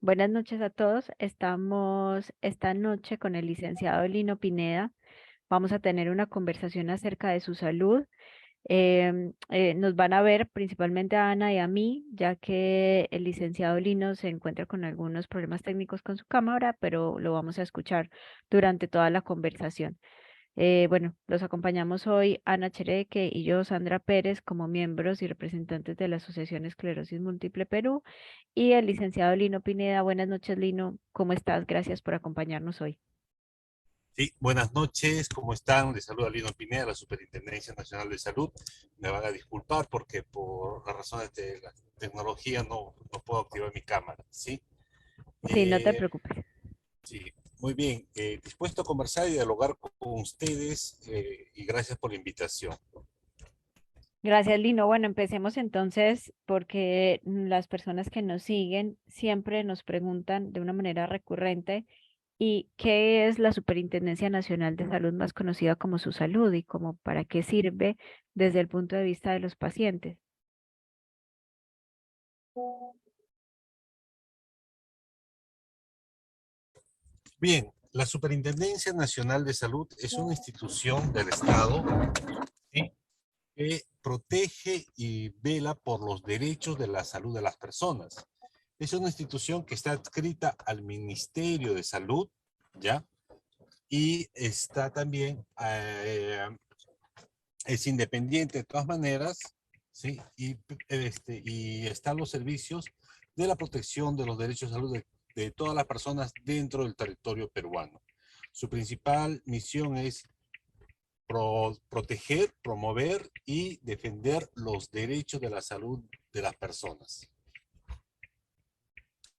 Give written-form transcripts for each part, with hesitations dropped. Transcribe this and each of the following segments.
Buenas noches a todos. Estamos esta noche con el licenciado Lino Pineda. Vamos a tener una conversación acerca de su salud. Nos van a ver principalmente a Ana y a mí, ya que el licenciado Lino se encuentra con algunos problemas técnicos con su cámara, pero lo vamos a escuchar durante toda la conversación. Bueno, los acompañamos hoy Ana Chereque y yo, Sandra Pérez, como miembros y representantes de la Asociación Esclerosis Múltiple Perú, y el licenciado Lino Pineda. Buenas noches, Lino. ¿Cómo estás? Gracias por acompañarnos hoy. Sí, buenas noches, ¿cómo están? Les saluda Lino Pineda, la Superintendencia Nacional de Salud. Me van a disculpar porque por las razones de la tecnología no puedo activar mi cámara, ¿sí? Sí, no te Eh, preocupes. sí, muy bien. Dispuesto a conversar y dialogar con ustedes y gracias por la invitación. Gracias, Lino. Bueno, empecemos entonces porque las personas que nos siguen siempre nos preguntan de una manera recurrente, ¿y qué es la Superintendencia Nacional de Salud, más conocida como Su Salud, y cómo para qué sirve desde el punto de vista de los pacientes? Bien, la Superintendencia Nacional de Salud es una institución del Estado, ¿sí?, que protege y vela por los derechos de la salud de las personas. Es una institución que está adscrita al Ministerio de Salud, ¿ya? Y está también, es independiente de todas maneras, ¿sí? Y están los servicios de la protección de los derechos de salud de todas las personas dentro del territorio peruano. Su principal misión es proteger, promover y defender los derechos de la salud de las personas.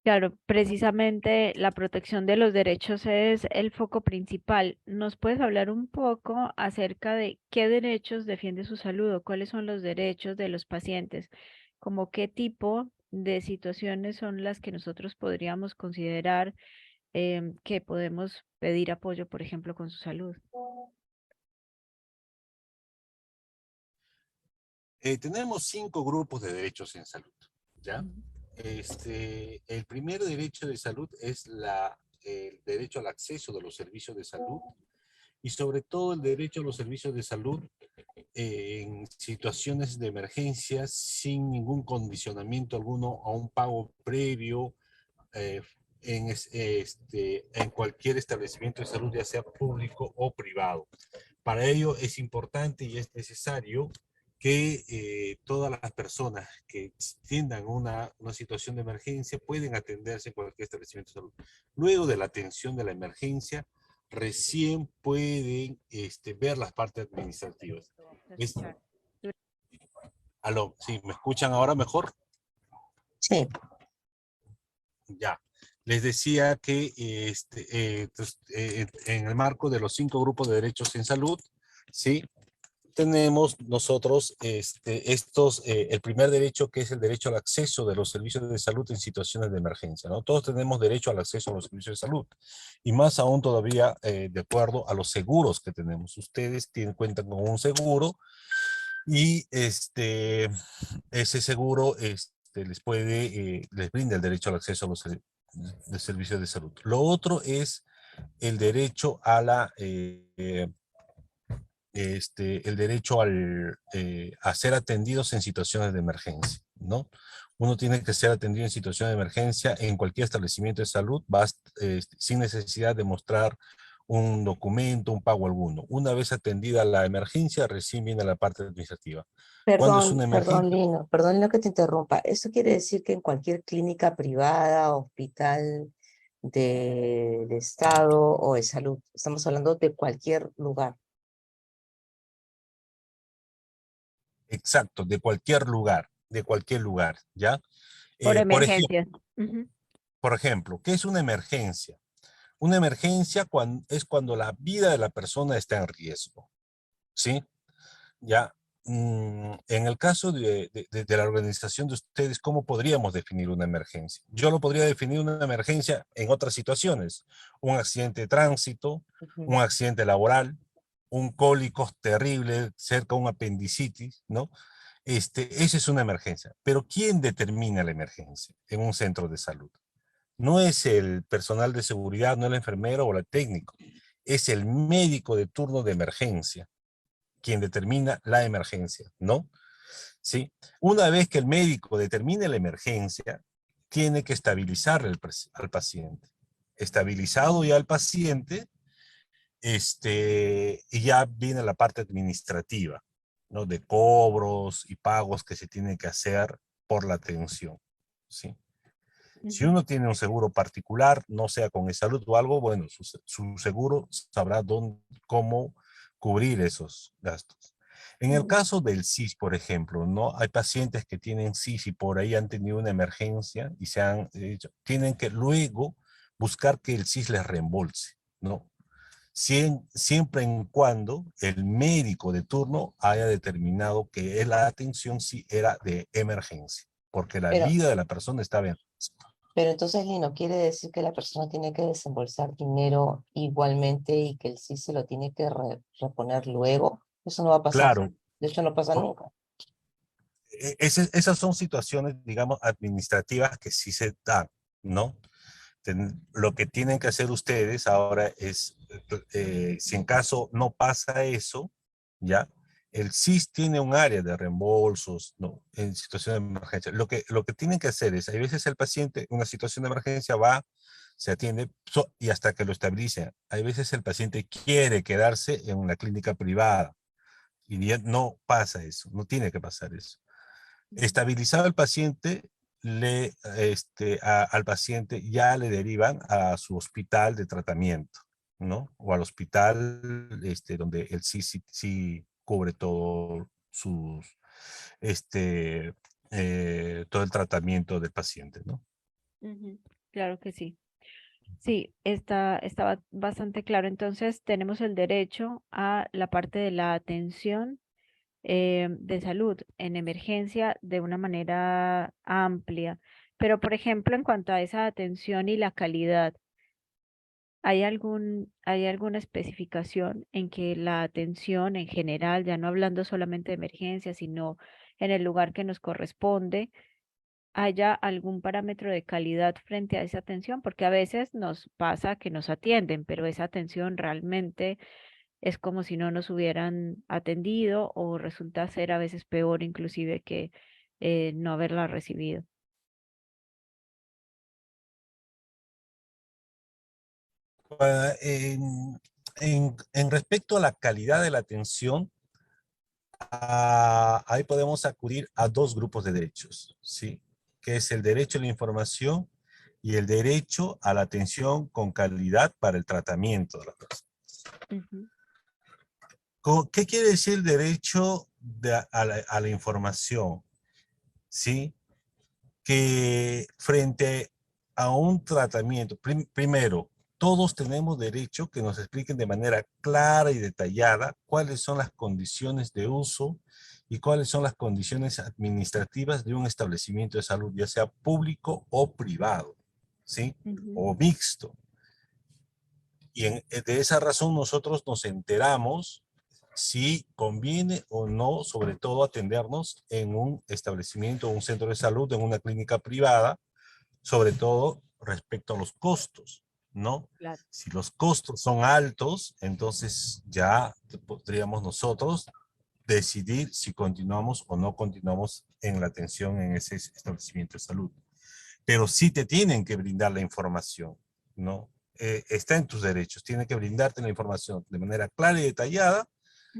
Claro, precisamente la protección de los derechos es el foco principal. ¿Nos puedes hablar un poco acerca de qué derechos defiende su salud o cuáles son los derechos de los pacientes? ¿Como qué tipo de situaciones son las que nosotros podríamos considerar que podemos pedir apoyo, por ejemplo, con su salud? Tenemos 5 grupos de derechos en salud, ¿ya? Ujú. El primer derecho de salud es el derecho al acceso de los servicios de salud y sobre todo el derecho a los servicios de salud en situaciones de emergencia sin ningún condicionamiento alguno a un pago previo eh, en cualquier establecimiento de salud, ya sea público o privado. Para ello es importante y es necesario que todas las personas que tiendan una situación de emergencia pueden atenderse en cualquier establecimiento de salud. Luego de la atención de la emergencia, recién pueden ver las partes administrativas. Es, Escuchar. aló, ¿sí? ¿Me escuchan ahora mejor? Sí, Ya. Les decía que en el marco de los 5 grupos de derechos en salud, ¿sí?, tenemos nosotros el primer derecho, que es el derecho al acceso de los servicios de salud en situaciones de emergencia, ¿no? Todos tenemos derecho al acceso a los servicios de salud, y más aún todavía de acuerdo a los seguros que tenemos. Ustedes cuentan con un seguro y ese seguro les brinda el derecho al acceso a los de servicios de salud. Lo otro es el derecho a el derecho a ser atendidos en situaciones de emergencia, ¿no? Uno tiene que ser atendido en situaciones de emergencia en cualquier establecimiento de salud, sin necesidad de mostrar un documento, un pago alguno. Una vez atendida la emergencia, recién viene la parte administrativa. Cuando es una emergencia, perdón lo que te interrumpa. ¿Esto quiere decir que en cualquier clínica privada, hospital del Estado o de salud, estamos hablando de cualquier lugar? exacto, de cualquier lugar, ¿ya? Por Eh, por ejemplo, emergencias. Ujú. por ejemplo, ¿qué es una emergencia? Una emergencia es cuando la vida de la persona está en riesgo, ¿sí? Ya, en el caso de la organización de ustedes, ¿cómo podríamos definir una emergencia? Yo lo podría definir una emergencia en otras situaciones: un accidente de tránsito, Ujú. un accidente laboral, un cólico terrible cerca de un apendicitis, ¿no? Esa es una emergencia. Pero ¿quién determina la emergencia en un centro de salud? No es el personal de seguridad, no el enfermero o el técnico. Es el médico de turno de emergencia quien determina la emergencia, ¿no? ¿Sí? Una vez que el médico determine la emergencia, tiene que estabilizar al paciente. Estabilizado ya el paciente, y ya viene la parte administrativa, ¿no? De cobros y pagos que se tienen que hacer por la atención, ¿sí? Si Ujú, uno tiene un seguro particular, no sea con salud o algo, bueno, su seguro sabrá cómo cubrir esos gastos. En el ujú. caso del SIS, por ejemplo, ¿no? Hay pacientes que tienen SIS y por ahí han tenido una emergencia y tienen que luego buscar que el SIS les reembolse, ¿no? Siempre en cuando el médico de turno haya determinado que la atención sí era de emergencia, porque la Pero, vida de la persona estaba en riesgo. pero entonces, Lino, quiere decir que la persona tiene que desembolsar dinero igualmente y que el sí se lo tiene que reponer luego. Eso no va a pasar. Claro, De hecho, no pasa nunca. esas son situaciones, digamos, administrativas que sí se dan, ¿no? Lo que tienen que hacer ustedes ahora es, si en caso no pasa eso, ¿ya? El SIS tiene un área de reembolsos, ¿no? En situación de emergencia. Lo que tienen que hacer es, hay veces el paciente, en una situación de emergencia, va, se atiende y hasta que lo estabilicen. Hay veces el paciente quiere quedarse en una clínica privada y ya no pasa eso, no tiene que pasar eso. Estabilizado el paciente, al paciente ya le derivan a su hospital de tratamiento, ¿no? O al hospital donde el sí cubre todo este, todo el tratamiento del paciente, ¿no? Ujú, claro que sí. Sí, está bastante claro. Entonces, tenemos el derecho a la parte de la atención de salud en emergencia de una manera amplia. Pero, por ejemplo, en cuanto a esa atención y la calidad, hay alguna especificación en que la atención en general, ya no hablando solamente de emergencia, sino en el lugar que nos corresponde, haya algún parámetro de calidad frente a esa atención? Porque a veces nos pasa que nos atienden, pero esa atención realmente es como si no nos hubieran atendido o resulta ser a veces peor inclusive que no haberla recibido. En respecto a la calidad de la atención, ahí podemos acudir a dos grupos de derechos, ¿sí? Que es el derecho a la información y el derecho a la atención con calidad para el tratamiento de la persona. Ujú, ¿Qué quiere decir el derecho a la información? ¿Sí? Que frente a un tratamiento, primero, todos tenemos derecho que nos expliquen de manera clara y detallada cuáles son las condiciones de uso y cuáles son las condiciones administrativas de un establecimiento de salud, ya sea público o privado, ¿sí? ujú, O mixto. Y de esa razón nosotros nos enteramos si conviene o no, sobre todo atendernos en un establecimiento, un centro de salud, en una clínica privada, sobre todo respecto a los costos, ¿no? claro. Si los costos son altos, entonces ya podríamos nosotros decidir si continuamos o no continuamos en la atención en ese establecimiento de salud. Pero sí te tienen que brindar la información, ¿no? Está en tus derechos, tienen que brindarte la información de manera clara y detallada,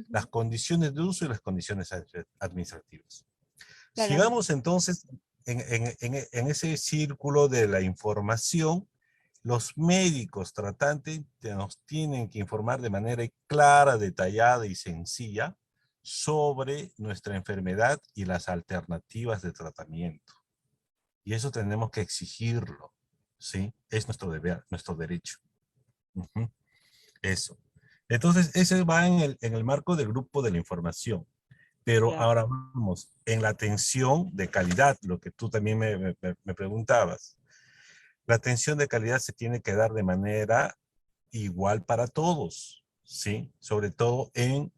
las Ujú, condiciones de uso y las condiciones administrativas. claro. Sigamos entonces en ese círculo de la información. Los médicos tratantes nos tienen que informar de manera clara, detallada y sencilla sobre nuestra enfermedad y las alternativas de tratamiento. Y eso tenemos que exigirlo, ¿sí? Es nuestro deber, nuestro derecho. Ujú, eso. Entonces, ese va en el marco del grupo de la información. Pero Claro. ahora vamos, en la atención de calidad, lo que tú también me preguntabas. La atención de calidad se tiene que dar de manera igual para todos, ¿sí? Sobre todo en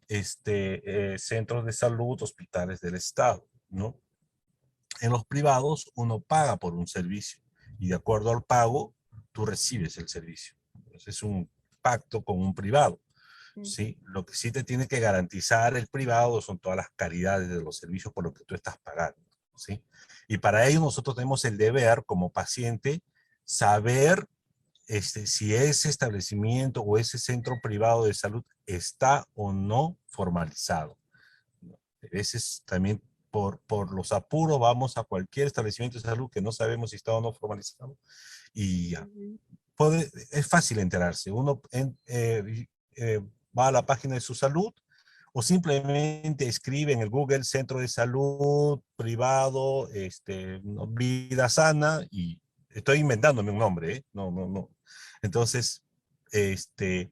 centros de salud, hospitales del Estado, ¿no? En los privados uno paga por un servicio y de acuerdo al pago, tú recibes el servicio. Entonces es un pacto con un privado. ¿Sí? Lo que sí te tiene que garantizar el privado son todas las calidades de los servicios por lo que tú estás pagando. ¿Sí? Y para ello nosotros tenemos el deber como paciente saber si ese establecimiento o ese centro privado de salud está o no formalizado. A veces también por los apuros vamos a cualquier establecimiento de salud que no sabemos si está o no formalizado y ya. Es fácil enterarse. Uno va a la página de su salud o simplemente escribe en el Google Centro de Salud Privado, Vida Sana, y estoy inventándome un nombre, ¿eh? No. Entonces, te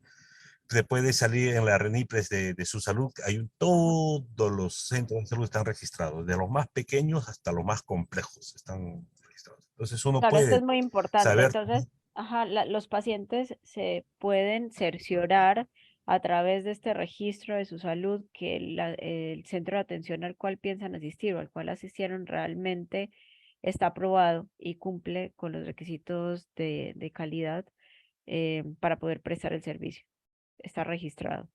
puede salir en la RENIPRES de su salud, todos los centros de salud están registrados, de los más pequeños hasta los más complejos están registrados. Entonces uno Claro, esto es puede muy importante. saber. Entonces, ajá, los pacientes se pueden cerciorar a través de este registro de su salud que el centro de atención al cual piensan asistir o al cual asistieron realmente está aprobado y cumple con los requisitos de calidad para poder prestar el servicio. Está registrado.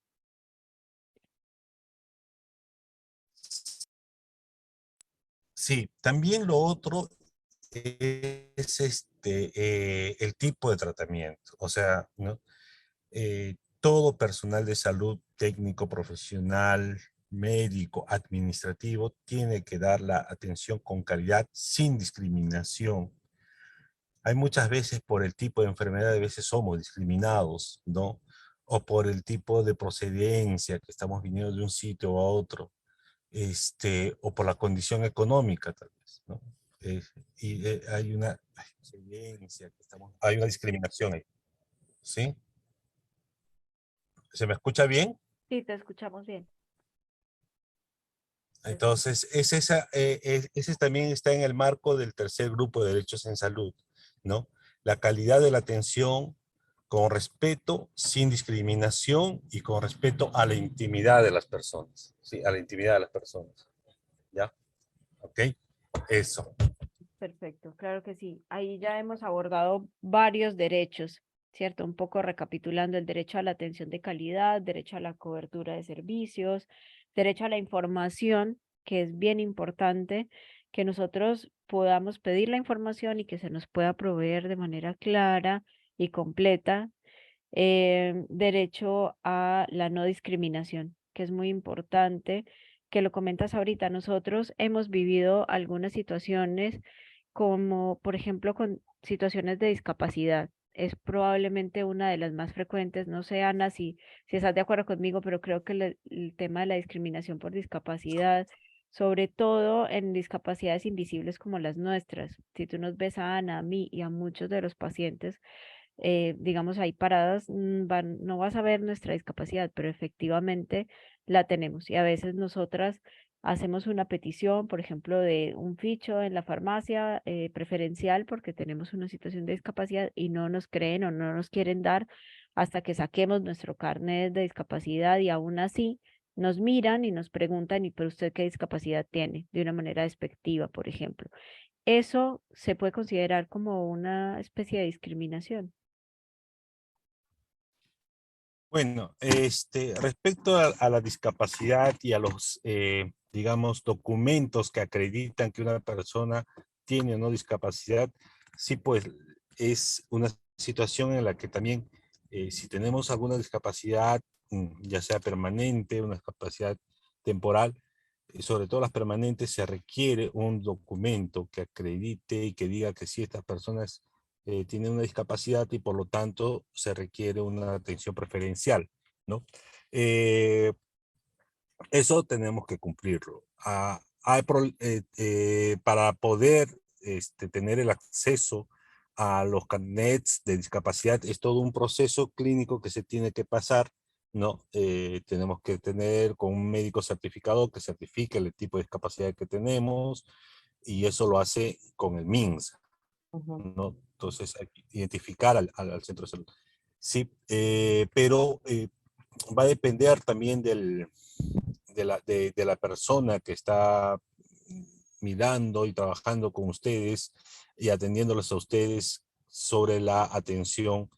Sí, también lo otro es el tipo de tratamiento. O sea, ¿no? Todo personal de salud, técnico, profesional, médico, administrativo, tiene que dar la atención con calidad, sin discriminación. Hay muchas veces por el tipo de enfermedad, a veces somos discriminados, ¿no? O por el tipo de procedencia, que estamos viniendo de un sitio a otro, o por la condición económica, tal vez, ¿no? Hay una procedencia, hay una discriminación ahí, ¿sí? ¿Se me escucha bien? Sí, te escuchamos bien. Entonces, ese también está en el marco del tercer grupo de derechos en salud, ¿no? La calidad de la atención con respeto, sin discriminación y con respeto a la intimidad de las personas, ¿sí? A la intimidad de las personas, ¿ya? ¿Ok? Eso. Perfecto, claro que sí. Ahí ya hemos abordado varios derechos, ¿cierto? Un poco recapitulando el derecho a la atención de calidad, derecho a la cobertura de servicios, derecho a la información, que es bien importante que nosotros podamos pedir la información y que se nos pueda proveer de manera clara y completa. Derecho a la no discriminación, que es muy importante, que lo comentas ahorita. Nosotros hemos vivido algunas situaciones como, por ejemplo, con situaciones de discapacidad. Es probablemente una de las más frecuentes. No sé, Ana, si estás de acuerdo conmigo, pero creo que el tema de la discriminación por discapacidad, sobre todo en discapacidades invisibles como las nuestras. Si tú nos ves a Ana, a mí y a muchos de los pacientes, digamos, ahí paradas, no vas a ver nuestra discapacidad, pero efectivamente la tenemos. Y a veces nosotras hacemos una petición, por ejemplo, de un ficho en la farmacia preferencial porque tenemos una situación de discapacidad y no nos creen o no nos quieren dar hasta que saquemos nuestro carnet de discapacidad y aún así nos miran y nos preguntan, ¿y pero usted qué discapacidad tiene? De una manera despectiva, por ejemplo. Eso se puede considerar como una especie de discriminación. Bueno, respecto a la discapacidad y a los, digamos, documentos que acreditan que una persona tiene o no discapacidad, sí, pues es una situación en la que también, si tenemos alguna discapacidad, ya sea permanente, una discapacidad temporal, sobre todo las permanentes, se requiere un documento que acredite y que diga que sí, estas personas tiene una discapacidad y por lo tanto se requiere una atención preferencial, ¿no? Eh, Eso tenemos que cumplirlo. Para poder tener el acceso a los carnets de discapacidad es todo un proceso clínico que se tiene que pasar, ¿no? Tenemos que tener con un médico certificado que certifique el tipo de discapacidad que tenemos y eso lo hace con el MINSA, Ujú. ¿no? Entonces hay que identificar al centro de salud. Sí, pero va a depender también de la persona que está mirando y trabajando con ustedes y atendiéndoles a ustedes sobre la atención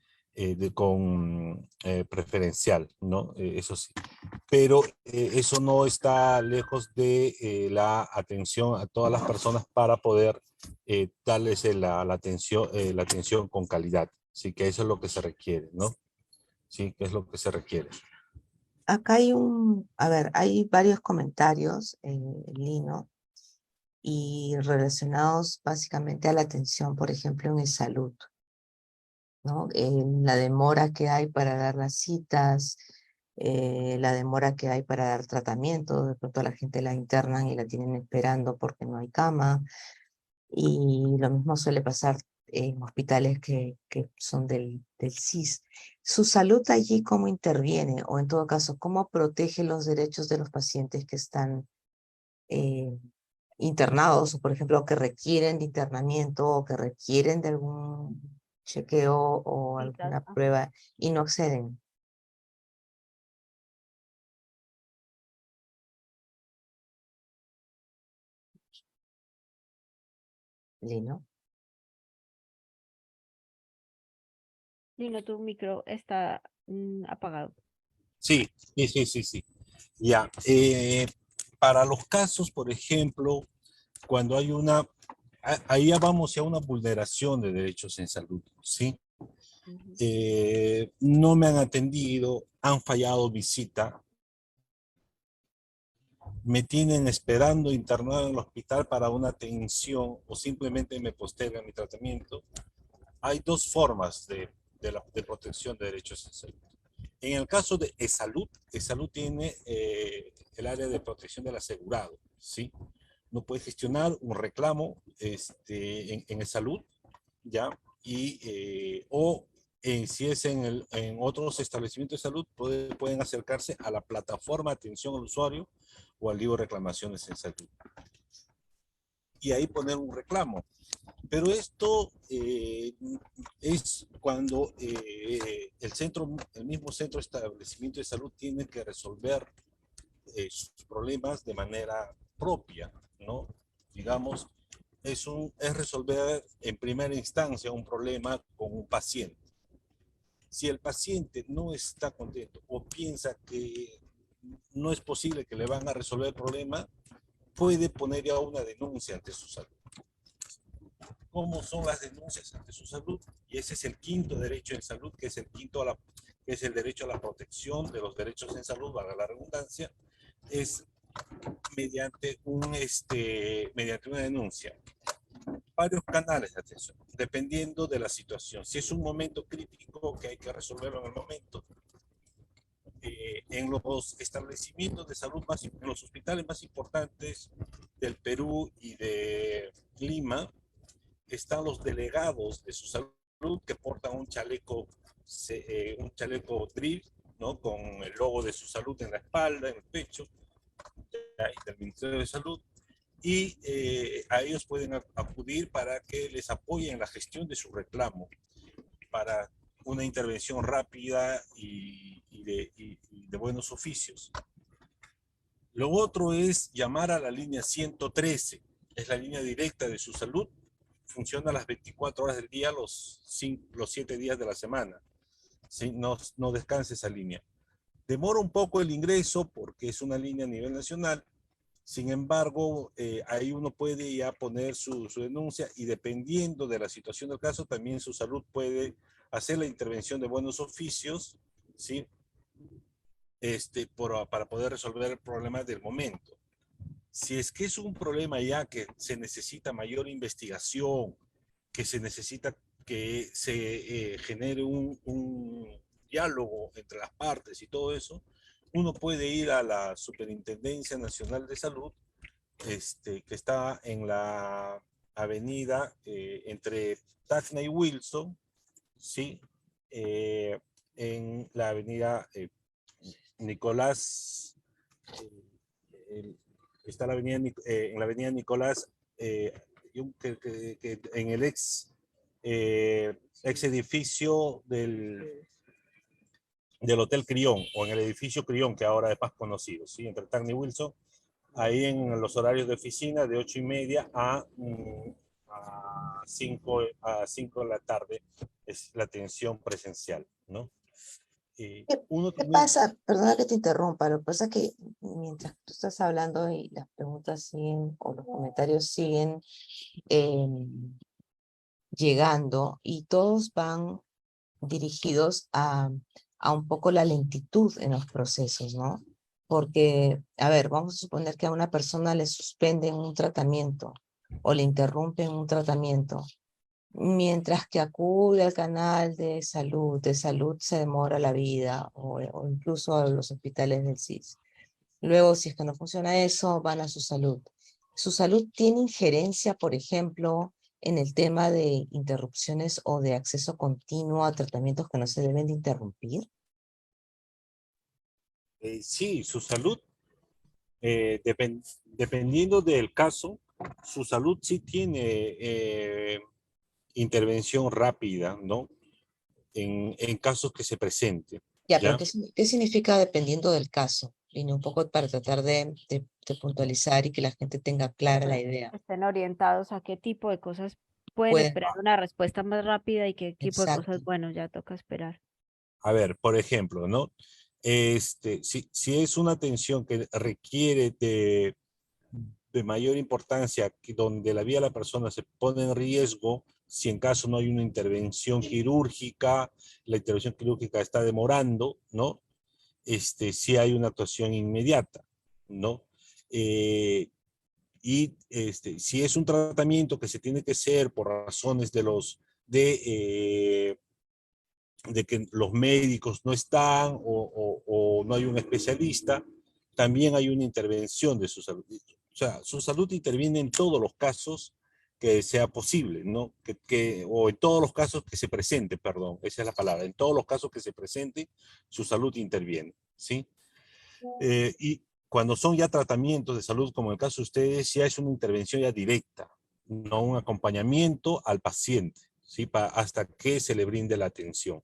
con preferencial, ¿no? Eso sí. Pero eso no está lejos de la atención a todas las personas para poder darles la atención con calidad. Sí, que eso es lo que se requiere, ¿no? Sí, que es lo que se requiere. Acá hay a ver, hay varios comentarios, Lino, y relacionados básicamente a la atención, por ejemplo, en salud, ¿no? La demora que hay para dar las citas, la demora que hay para dar tratamiento, de pronto a la gente la internan y la tienen esperando porque no hay cama, y lo mismo suele pasar en hospitales que son del CIS. ¿Su salud allí cómo interviene? O en todo caso, ¿cómo protege los derechos de los pacientes que están eh, internados, o por ejemplo, que requieren de internamiento o que requieren de algún chequeo o Citas, alguna ajá. prueba y no acceden? Lino. Lino, tu micro está apagado. Sí, sí, sí, sí, sí. Ya. Para los casos, por ejemplo, cuando hay ahí ya vamos a una vulneración de derechos en salud, ¿sí? Ujú. No me han atendido, han fallado visita, me tienen esperando internado en el hospital para una atención o simplemente me postergan mi tratamiento. Hay dos formas de protección de derechos en salud. En el caso de eSalud, eSalud tiene el área de protección del asegurado, ¿sí? No puede gestionar un reclamo en eSalud, ¿ya? Si es en otros establecimientos de salud, pueden acercarse a la plataforma de atención al usuario o al libro de reclamaciones en salud. Y ahí poner un reclamo. Pero esto es cuando el mismo centro de establecimiento de salud tiene que resolver sus problemas de manera propia, ¿no? Digamos, es resolver en primera instancia un problema con un paciente. Si el paciente no está contento o piensa que no es posible que le van a resolver el problema, puede poner ya una denuncia ante su salud. ¿Cómo son las denuncias ante su salud? Y ese es el quinto derecho en salud, que es el derecho a la protección de los derechos en salud, valga la redundancia, es mediante una denuncia. Varios canales de atención, dependiendo de la situación. Si es un momento crítico que hay que resolverlo en el momento, en los establecimientos de salud en los hospitales más importantes del Perú y de Lima, están los delegados de su salud que portan un chaleco drill, ¿no? Con el logo de su salud en la espalda, en el pecho, del Ministerio de Salud, y a ellos pueden acudir para que les apoyen en la gestión de su reclamo, para una intervención rápida y de buenos oficios. Lo otro es llamar a la línea 113, es la línea directa de su salud, funciona las 24 horas del día, los 7 días de la semana. ¿Sí? No descansa esa línea. Demora un poco el ingreso porque es una línea a nivel nacional. Sin embargo, ahí uno puede ya poner su denuncia y dependiendo de la situación del caso, también su salud puede hacer la intervención de buenos oficios, ¿sí? Para poder resolver el problema del momento. Si es que es un problema ya que se necesita mayor investigación, que se necesita que se genere un diálogo entre las partes y todo eso, uno puede ir a la Superintendencia Nacional de Salud, que está en la avenida entre Tacna y Wilson, ¿sí? Eh, en la avenida Nicolás, eh, está en la avenida Nicolás, en el ex edificio del Hotel Crión, o en el edificio Crión, que ahora es más conocido, ¿sí? Entre Tacna y Wilson, ahí en los horarios de oficina de 8:30 a 5 de la tarde es la atención presencial, ¿no? Uno ¿Qué también, pasa? Perdona que te interrumpa, lo que pasa es que mientras tú estás hablando y las preguntas siguen o los comentarios siguen llegando y todos van dirigidos a un poco la lentitud en los procesos, ¿no? Porque, a ver, vamos a suponer que a una persona le suspenden un tratamiento o le interrumpen un tratamiento, mientras que acude al canal de salud se demora la vida o incluso a los hospitales del CIS. Luego, si es que no funciona eso, van a su salud. ¿Su salud tiene injerencia, por ejemplo, en el tema de interrupciones o de acceso continuo a tratamientos que no se deben de interrumpir? sí, su salud, dependiendo del caso, su salud sí tiene intervención rápida, ¿no? En casos que se presenten, Ya, pero ¿ya? ¿qué significa dependiendo del caso? Y un poco para tratar de puntualizar y que la gente tenga clara la idea. Estén orientados a qué tipo de cosas pueden Pueden, esperar una respuesta más rápida y qué tipo de exacto. cosas, bueno, ya toca esperar. A ver, por ejemplo, ¿no? Si es una atención que requiere de mayor importancia, donde la vida de la persona se pone en riesgo, si en caso no hay una intervención quirúrgica, la intervención quirúrgica está demorando, ¿no? Si hay una actuación inmediata, ¿no? Si es un tratamiento que se tiene que hacer por razones de que los médicos no están o no hay un especialista, también hay una intervención de su salud. O sea, su salud interviene en todos los casos que sea posible, ¿no? O en todos los casos que se presente, perdón, esa es la palabra, en todos los casos que se presente, su salud interviene, ¿sí? Y cuando son ya tratamientos de salud, como en el caso de ustedes, ya es una intervención ya directa, no un acompañamiento al paciente, ¿sí? Hasta que se le brinde la atención.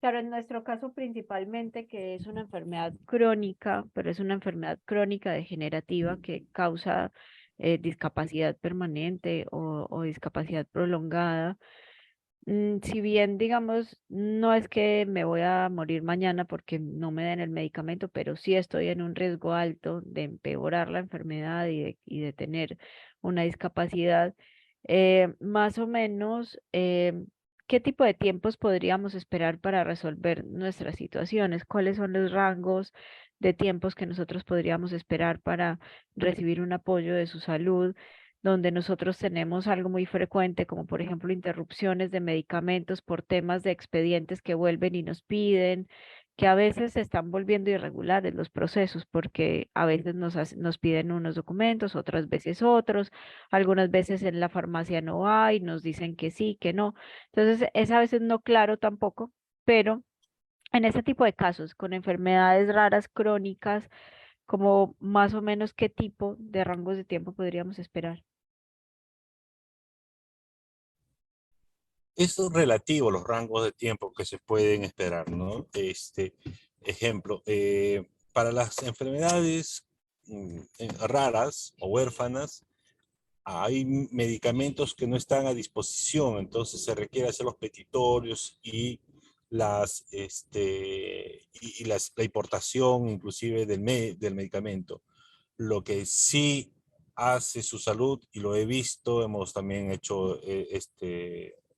Claro, en nuestro caso principalmente que es una enfermedad crónica, pero es una enfermedad crónica degenerativa que causa discapacidad permanente o discapacidad prolongada. Si bien, digamos, no es que me voy a morir mañana porque no me den el medicamento, pero sí estoy en un riesgo alto de empeorar la enfermedad y de tener una discapacidad, más o menos, ¿qué tipo de tiempos podríamos esperar para resolver nuestras situaciones? ¿Cuáles son los rangos de tiempos que nosotros podríamos esperar para recibir un apoyo de su salud? Donde nosotros tenemos algo muy frecuente, como por ejemplo interrupciones de medicamentos por temas de expedientes que vuelven y nos piden, que a veces se están volviendo irregulares los procesos, porque a veces nos piden unos documentos, otras veces otros, algunas veces en la farmacia no hay, nos dicen que sí, que no. Entonces es a veces no claro tampoco, pero en este tipo de casos, con enfermedades raras crónicas, como más o menos qué tipo de rangos de tiempo podríamos esperar. Es relativo los rangos de tiempo que se pueden esperar, ¿no? Ejemplo, para las enfermedades raras o huérfanas, hay medicamentos que no están a disposición, entonces se requiere hacer los petitorios y la importación inclusive del medicamento. Lo que sí hace su salud, y lo he visto, hemos también hecho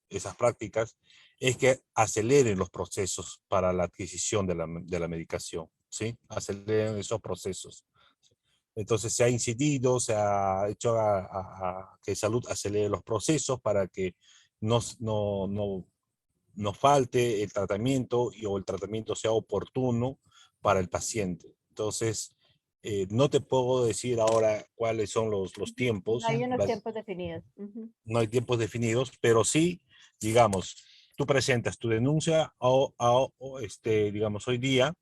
esas prácticas, es que aceleren los procesos para la adquisición de la medicación, ¿sí? Aceleren esos procesos. Entonces se ha incidido, se ha hecho a que salud acelere los procesos para que no, no, no, no falte el tratamiento o el tratamiento sea oportuno para el paciente. Entonces, no te puedo decir ahora cuáles son los No tiempos, hay unos tiempos definidos. Ujú. no hay tiempos definidos, pero sí, digamos, tú presentas tu denuncia digamos, hoy día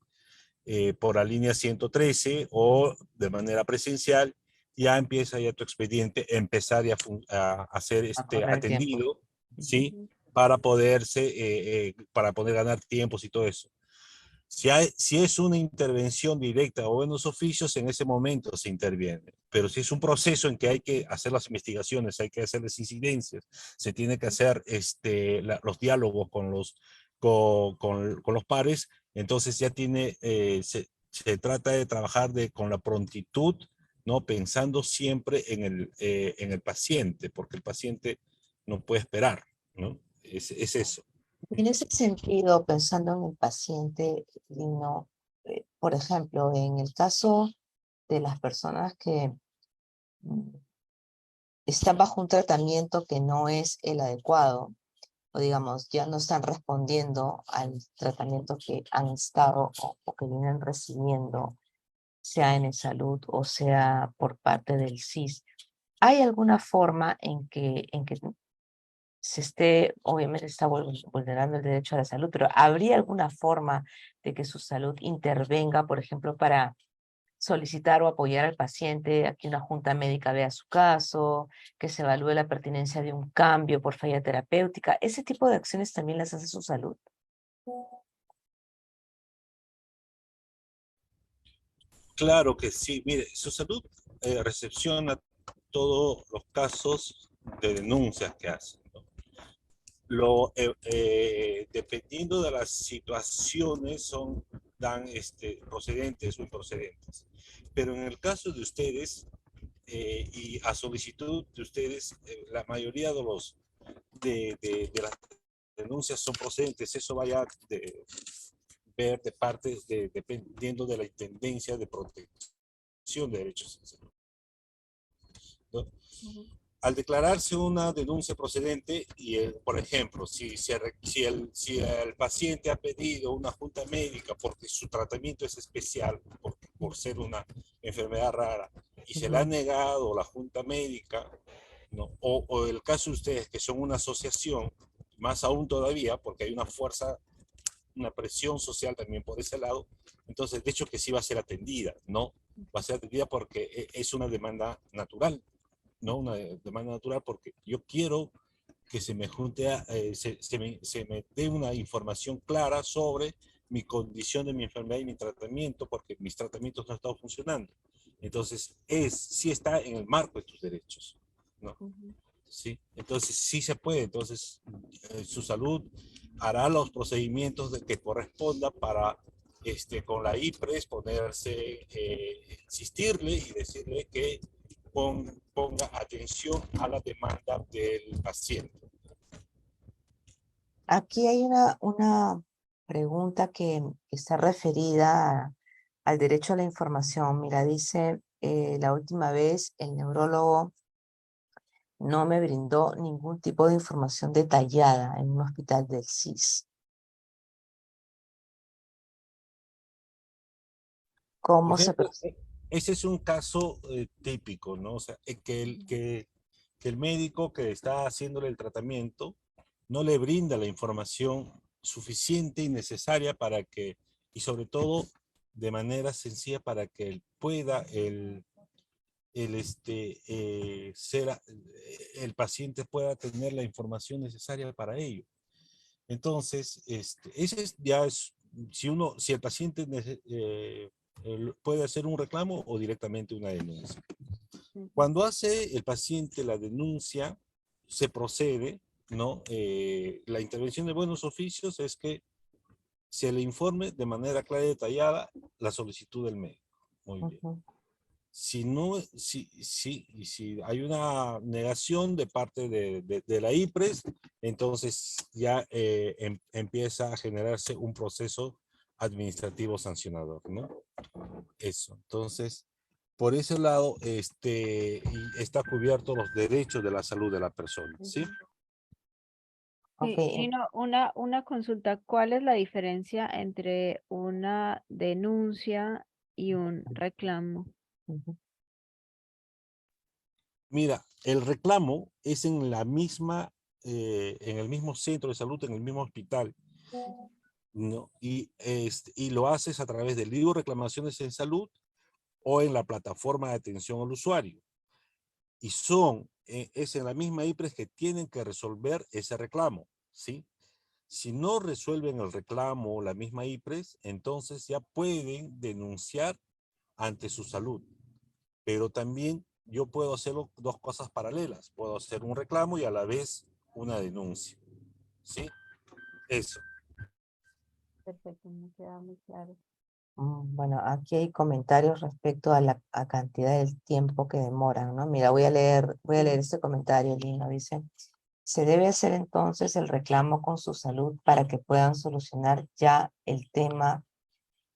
por la línea 113 o de manera presencial, ya empieza ya tu expediente, empezar ya a ser A correr el tiempo. atendido, ¿sí? Ujú. Para poder ganar tiempos y todo eso. Si es una intervención directa o buenos oficios, en ese momento se interviene. Pero si es un proceso en que hay que hacer las investigaciones, hay que hacer las incidencias, se tiene que hacer los diálogos con los pares, entonces ya tiene, se trata de trabajar con la prontitud, ¿no? Pensando siempre en el paciente, porque el paciente no puede esperar, ¿no? Es eso. En ese sentido, pensando en el paciente, Lino, por ejemplo, en el caso de las personas que mm, están bajo un tratamiento que no es el adecuado, o digamos, ya no están respondiendo al tratamiento que han estado o que vienen recibiendo, sea en el salud o sea por parte del CIS. ¿Hay alguna forma en que se esté, obviamente está vulnerando el derecho a la salud, pero habría alguna forma de que su salud intervenga, por ejemplo, para solicitar o apoyar al paciente a que una junta médica vea su caso, que se evalúe la pertinencia de un cambio por falla terapéutica? ¿Ese tipo de acciones también las hace su salud? Claro que sí. Mire, su salud recepciona todos los casos de denuncias que hacen, ¿no? Dependiendo de las situaciones, dan procedentes o improcedentes. Pero en el caso de ustedes, y a solicitud de ustedes, la mayoría de las denuncias son procedentes. Eso vaya ver de parte, dependiendo de la intendencia de protección de derechos, ¿no? Ujú. Al declararse una denuncia procedente, por ejemplo, si el paciente ha pedido una junta médica porque su tratamiento es especial, por ser una enfermedad rara, y se le ha Ujú. negado la junta médica, ¿no? O el caso de ustedes que son una asociación, más aún todavía, porque hay una presión social también por ese lado, entonces de hecho que sí va a ser atendida, ¿no? Va a ser atendida porque es una demanda natural, ¿no? Una demanda natural porque yo quiero que se me junte, se me dé una información clara sobre mi condición de mi enfermedad y mi tratamiento, porque mis tratamientos no han estado funcionando. Entonces, sí está en el marco de tus derechos, ¿no? Ujú. Sí, entonces sí se puede. Entonces, su salud hará los procedimientos que corresponda para, con la IPRES, ponerse, insistirle y decirle que ponga atención a la demanda del paciente. Aquí hay una pregunta que está referida al derecho a la información. Mira, dice, la última vez el neurólogo no me brindó ningún tipo de información detallada en un hospital del CIS. Por ¿Cómo se ejemplo, procede? ese es un caso típico, ¿no? O sea, que el médico que está haciéndole el tratamiento no le brinda la información suficiente y necesaria y sobre todo de manera sencilla para que él pueda, el paciente pueda tener la información necesaria para ello. Entonces, si el paciente puede hacer un reclamo o directamente una denuncia. Ujú. Cuando hace el paciente la denuncia, se procede, ¿no? La intervención de buenos oficios es que se le informe de manera clara y detallada la solicitud del médico. Muy bien. Ujú. Si no, si hay una negación de parte de la IPRES, entonces ya empieza a generarse un proceso administrativo sancionador, ¿no? Eso. Entonces, por ese lado, está cubierto los derechos de la salud de la persona, ¿sí? Ujú. Ok, Sí, Lino, una consulta. ¿Cuál es la diferencia entre una denuncia y un reclamo? ujú. Mira, el reclamo es en el mismo centro de salud, en el mismo hospital, ¿no? Y lo haces a través del libro Reclamaciones en Salud o en la plataforma de atención al usuario. Y es en la misma IPRES que tienen que resolver ese reclamo, ¿sí? Si no resuelven el reclamo o la misma IPRES, entonces ya pueden denunciar ante su salud. Pero también yo puedo hacer dos cosas paralelas. Puedo hacer un reclamo y a la vez una denuncia. ¿Sí? Eso. Perfecto, me queda muy claro. Bueno, aquí hay comentarios respecto a la cantidad del tiempo que demoran, ¿no? Mira, voy a leer este comentario, Lino. Dice, se debe hacer entonces el reclamo con su salud para que puedan solucionar ya el tema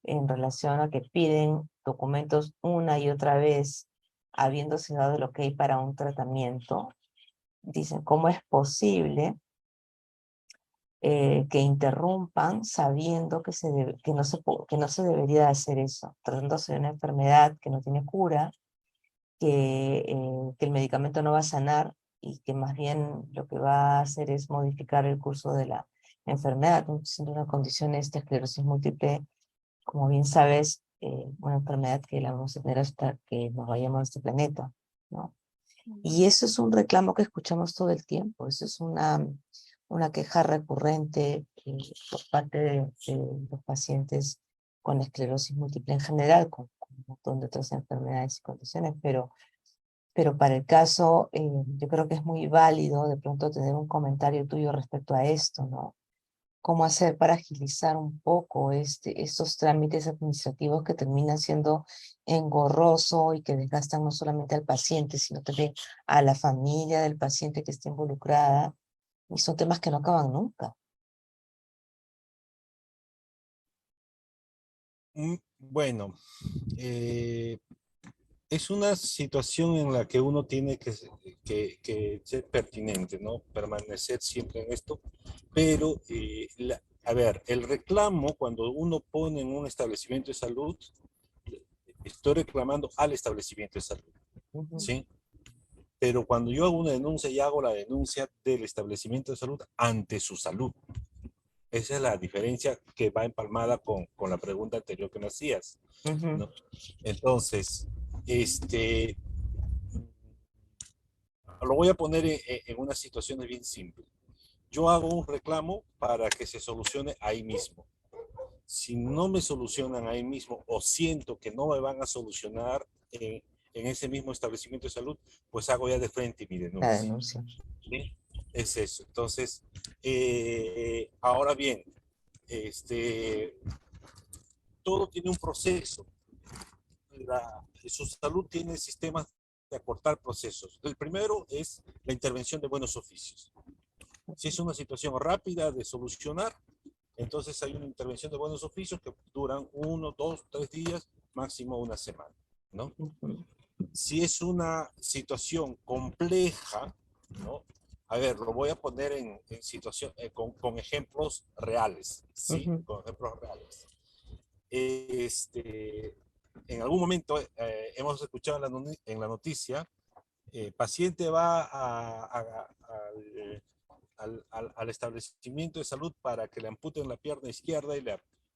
en relación a que piden documentos una y otra vez, habiéndose dado el ok para un tratamiento. Dicen, ¿cómo es posible que interrumpan sabiendo que no se debería hacer eso, tratándose de una enfermedad que no tiene cura, que el medicamento no va a sanar y que más bien lo que va a hacer es modificar el curso de la enfermedad, siendo una condición esta esclerosis múltiple, como bien sabes, una enfermedad que la vamos a tener hasta que nos vayamos de este planeta, ¿no? Y eso es un reclamo que escuchamos todo el tiempo, eso es una queja recurrente por parte de los pacientes con esclerosis múltiple en general, con un montón de otras enfermedades y condiciones, pero para el caso, yo creo que es muy válido de pronto tener un comentario tuyo respecto a esto, ¿no? ¿Cómo hacer para agilizar un poco estos trámites administrativos que terminan siendo engorroso y que desgastan no solamente al paciente, sino también a la familia del paciente que está involucrada? Y son temas que no acaban nunca. Bueno, es una situación en la que uno tiene que ser pertinente, ¿no? Permanecer siempre en esto, pero, a ver, el reclamo, cuando uno pone en un establecimiento de salud, estoy reclamando al establecimiento de salud, Ujú, ¿sí? Pero cuando yo hago una denuncia, ya hago la denuncia del establecimiento de salud ante su salud. Esa es la diferencia que va empalmada con la pregunta anterior que me hacías, ujú, ¿no? Entonces, este, lo voy a poner en una situación bien simple. Yo hago un reclamo para que se solucione ahí mismo. Si no me solucionan ahí mismo o siento que no me van a solucionar en ese mismo establecimiento de salud, pues hago ya de frente mi la denuncia. denuncia. ¿Sí? Es eso. Entonces, ahora bien, todo tiene un proceso. Su salud tiene sistemas de acortar procesos. El primero es la intervención de buenos oficios. Si es una situación rápida de solucionar, entonces hay una intervención de buenos oficios que duran 1, 2, 3 días, máximo una semana, ¿no? Ujú, Si es una situación compleja, ¿no? A ver, lo voy a poner en situación, con ejemplos reales, ¿sí? ujú. Con ejemplos reales. En algún momento hemos escuchado en la noticia, paciente va al establecimiento de salud para que le amputen la pierna izquierda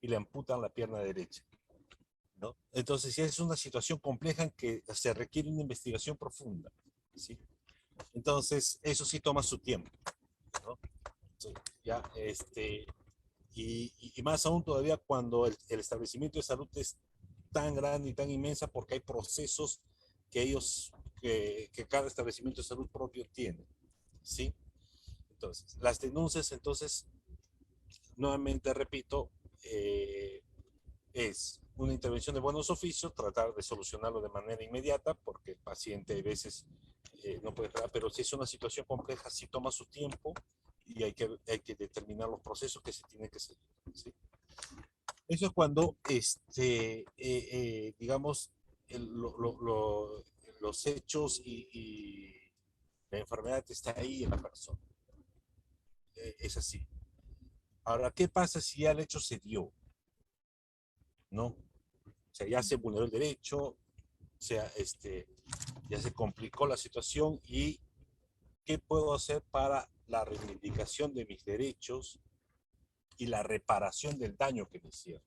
y le amputan la pierna derecha, ¿no? Entonces, ya es una situación compleja en que se requiere una investigación profunda, ¿sí? Entonces, eso sí toma su tiempo, ¿no? Sí, ya, y más aún todavía cuando el establecimiento de salud es tan grande y tan inmensa porque hay procesos que que cada establecimiento de salud propio tiene, ¿sí? Entonces, las denuncias, entonces, nuevamente repito, es una intervención de buenos oficios, tratar de solucionarlo de manera inmediata, porque el paciente a veces no puede esperar, pero si es una situación compleja, sí toma su tiempo y hay que determinar los procesos que se tienen que seguir, ¿sí? Eso es cuando, digamos, el- lo- lo- lo- los hechos y la enfermedad está ahí en la persona. Es así. Ahora, ¿qué pasa si ya el hecho se dio? ¿No? O sea, ya se vulneró el derecho, o sea, ya se complicó la situación y ¿qué puedo hacer para la reivindicación de mis derechos y la reparación del daño que me hicieron?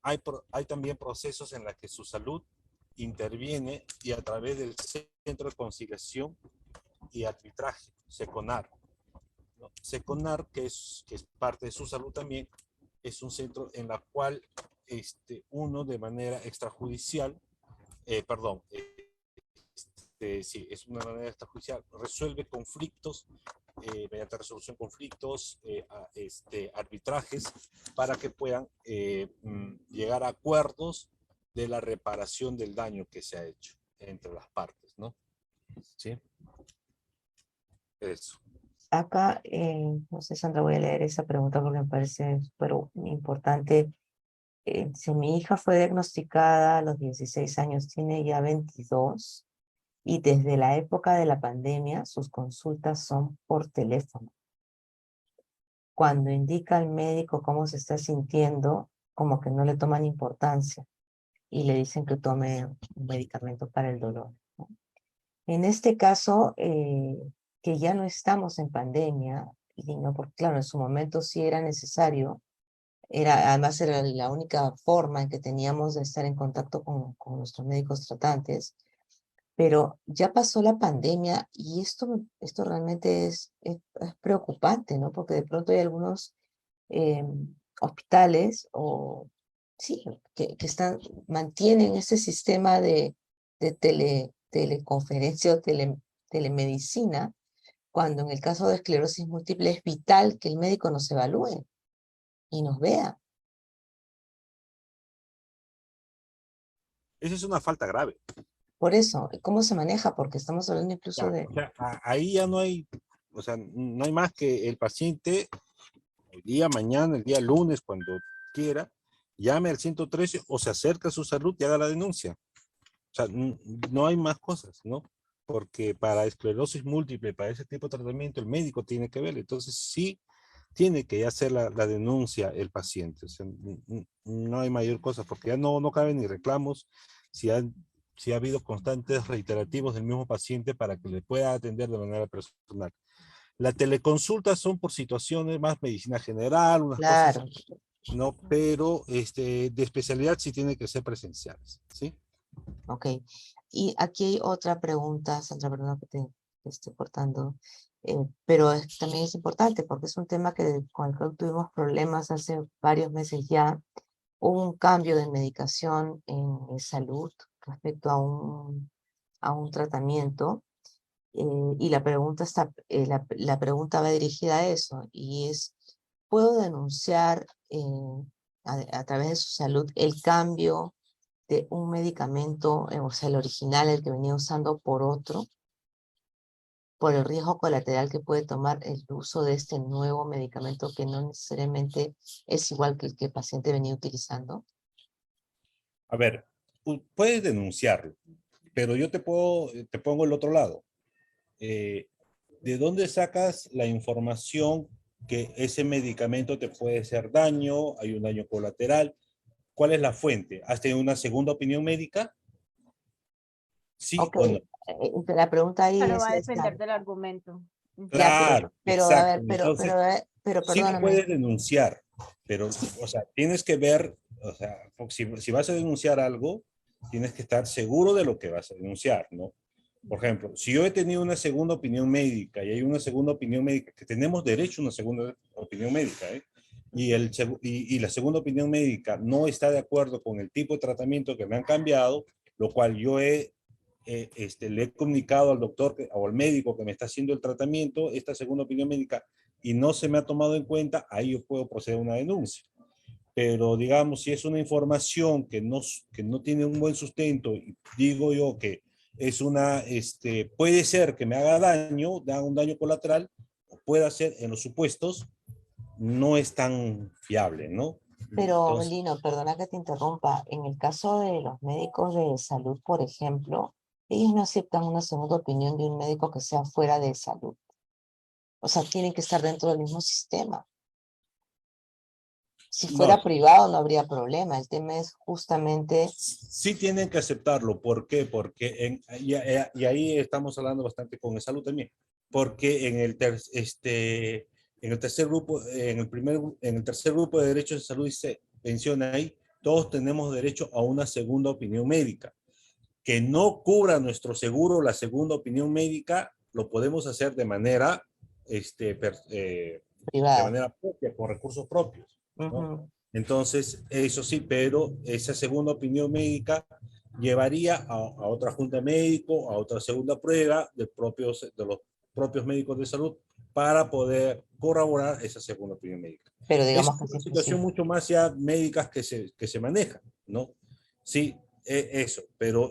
Hay también procesos en los que su salud interviene y a través del Centro de Conciliación y Arbitraje, SECONAR, ¿no? Seconar, que es parte de su salud también, es un centro en la cual uno de manera extrajudicial, sí, es una manera extrajudicial, resuelve conflictos, mediante resolución de conflictos, arbitrajes, para que puedan llegar a acuerdos de la reparación del daño que se ha hecho entre las partes, ¿no? ¿Sí? Eso. Acá, no sé, Sandra, voy a leer esa pregunta porque me parece súper importante. Si mi hija fue diagnosticada a los 16 años, tiene ya 22, y desde la época de la pandemia sus consultas son por teléfono. Cuando indica al médico cómo se está sintiendo, como que no le toman importancia y le dicen que tome un medicamento para el dolor, ¿no? En este caso, que ya no estamos en pandemia, y no, porque claro, en su momento sí era necesario, además era la única forma en que teníamos de estar en contacto con nuestros médicos tratantes, pero ya pasó la pandemia y esto realmente es preocupante, ¿no? Porque de pronto hay algunos hospitales sí, que mantienen ese sistema de teleconferencia o telemedicina, cuando en el caso de esclerosis múltiple es vital que el médico nos evalúe y nos vea. Esa es una falta grave. Por eso, ¿cómo se maneja? Porque estamos hablando incluso Ya, de... o sea, ahí ya no hay, o sea, no hay más que el paciente el día mañana, el día lunes, cuando quiera, llame al 113 o se acerque a su salud y haga la denuncia. O sea, no hay más cosas, ¿no? Porque para esclerosis múltiple, para ese tipo de tratamiento, el médico tiene que ver. Entonces, sí tiene que hacer la denuncia el paciente. O sea, no hay mayor cosa, porque ya no caben ni reclamos si ha habido constantes reiterativos del mismo paciente para que le pueda atender de manera personal. La teleconsulta son por situaciones más medicina general, unas cosas, Claro, no, pero de especialidad sí tiene que ser presenciales, ¿sí? ok. Y aquí hay otra pregunta, Sandra, perdona que te esté cortando, pero también es importante porque es un tema con el que tuvimos problemas hace varios meses ya. Hubo un cambio de medicación en salud respecto a un tratamiento, y la pregunta la pregunta va dirigida a eso, y es, ¿puedo denunciar a través de su salud el cambio de un medicamento, o sea, el original, el que venía usando, por otro, por el riesgo colateral que puede tomar el uso de este nuevo medicamento que no necesariamente es igual que el que el paciente venía utilizando? A ver, puedes denunciarlo, pero yo te pongo el otro lado. ¿De dónde sacas la información que ese medicamento te puede hacer daño? Hay un daño colateral. ¿Cuál es la fuente? ¿Has tenido una segunda opinión médica? ¿Sí Ok, o no? la pregunta ahí Pero es va a esta. depender del argumento. Ujú. Ya, Claro, pero a exacto. ver, Entonces, pero sí lo perdóname. puedes denunciar, pero, o sea, tienes que ver, o sea, si vas a denunciar algo, tienes que estar seguro de lo que vas a denunciar, ¿no? Por ejemplo, si yo he tenido una segunda opinión médica y hay una segunda opinión médica, que tenemos derecho a una segunda opinión médica, ¿eh? Y la segunda opinión médica no está de acuerdo con el tipo de tratamiento que me han cambiado, lo cual yo le he comunicado al doctor o al médico que me está haciendo el tratamiento, esta segunda opinión médica, y no se me ha tomado en cuenta, ahí yo puedo proceder a una denuncia. Pero digamos, si es una información que no tiene un buen sustento, y digo yo que es puede ser que me haga daño, da un daño colateral, o puede ser, en los supuestos, no es tan fiable, ¿no? Pero, Entonces, Lino, perdona que te interrumpa. En el caso de los médicos de salud, por ejemplo, ellos no aceptan una segunda opinión de un médico que sea fuera de salud. O sea, tienen que estar dentro del mismo sistema. Si no, fuera privado no habría problema. El tema es justamente... sí tienen que aceptarlo. ¿Por qué? Porque y ahí estamos hablando bastante con el salud también. Porque en el tercer grupo, en el tercer grupo de derechos de salud se menciona ahí, todos tenemos derecho a una segunda opinión médica. Que no cubra nuestro seguro la segunda opinión médica, lo podemos hacer de manera de Privada. manera propia, con recursos propios, ¿no? Ujú. Entonces, eso sí, pero esa segunda opinión médica llevaría a otra junta médico, a otra segunda prueba de los propios médicos de salud para poder corroborar esa segunda opinión médica. Pero Es digamos que sí una es situación posible. mucho más ya médicas que se manejan, ¿no? Sí, eso, pero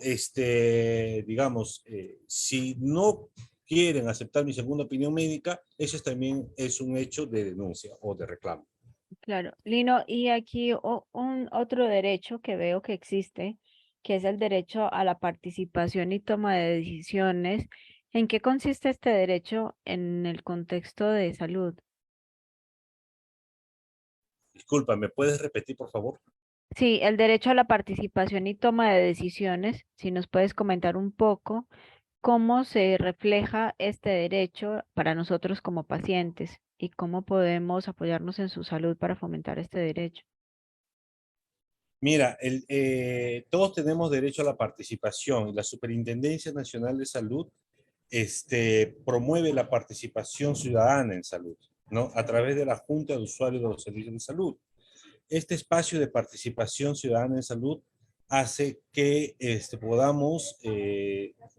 digamos, si no quieren aceptar mi segunda opinión médica, eso también es un hecho de denuncia o de reclamo. Claro, Lino, y aquí un otro derecho que veo que existe, que es el derecho a la participación y toma de decisiones. ¿En qué consiste este derecho en el contexto de salud? Disculpa, ¿me puedes repetir, por favor? Sí, el derecho a la participación y toma de decisiones, si nos puedes comentar un poco cómo se refleja este derecho para nosotros como pacientes y cómo podemos apoyarnos en su salud para fomentar este derecho. Mira, todos tenemos derecho a la participación y la Superintendencia Nacional de Salud promueve la participación ciudadana en salud, ¿no? A través de la Junta de Usuarios de los Servicios de Salud. Este espacio de participación ciudadana en salud hace que podamos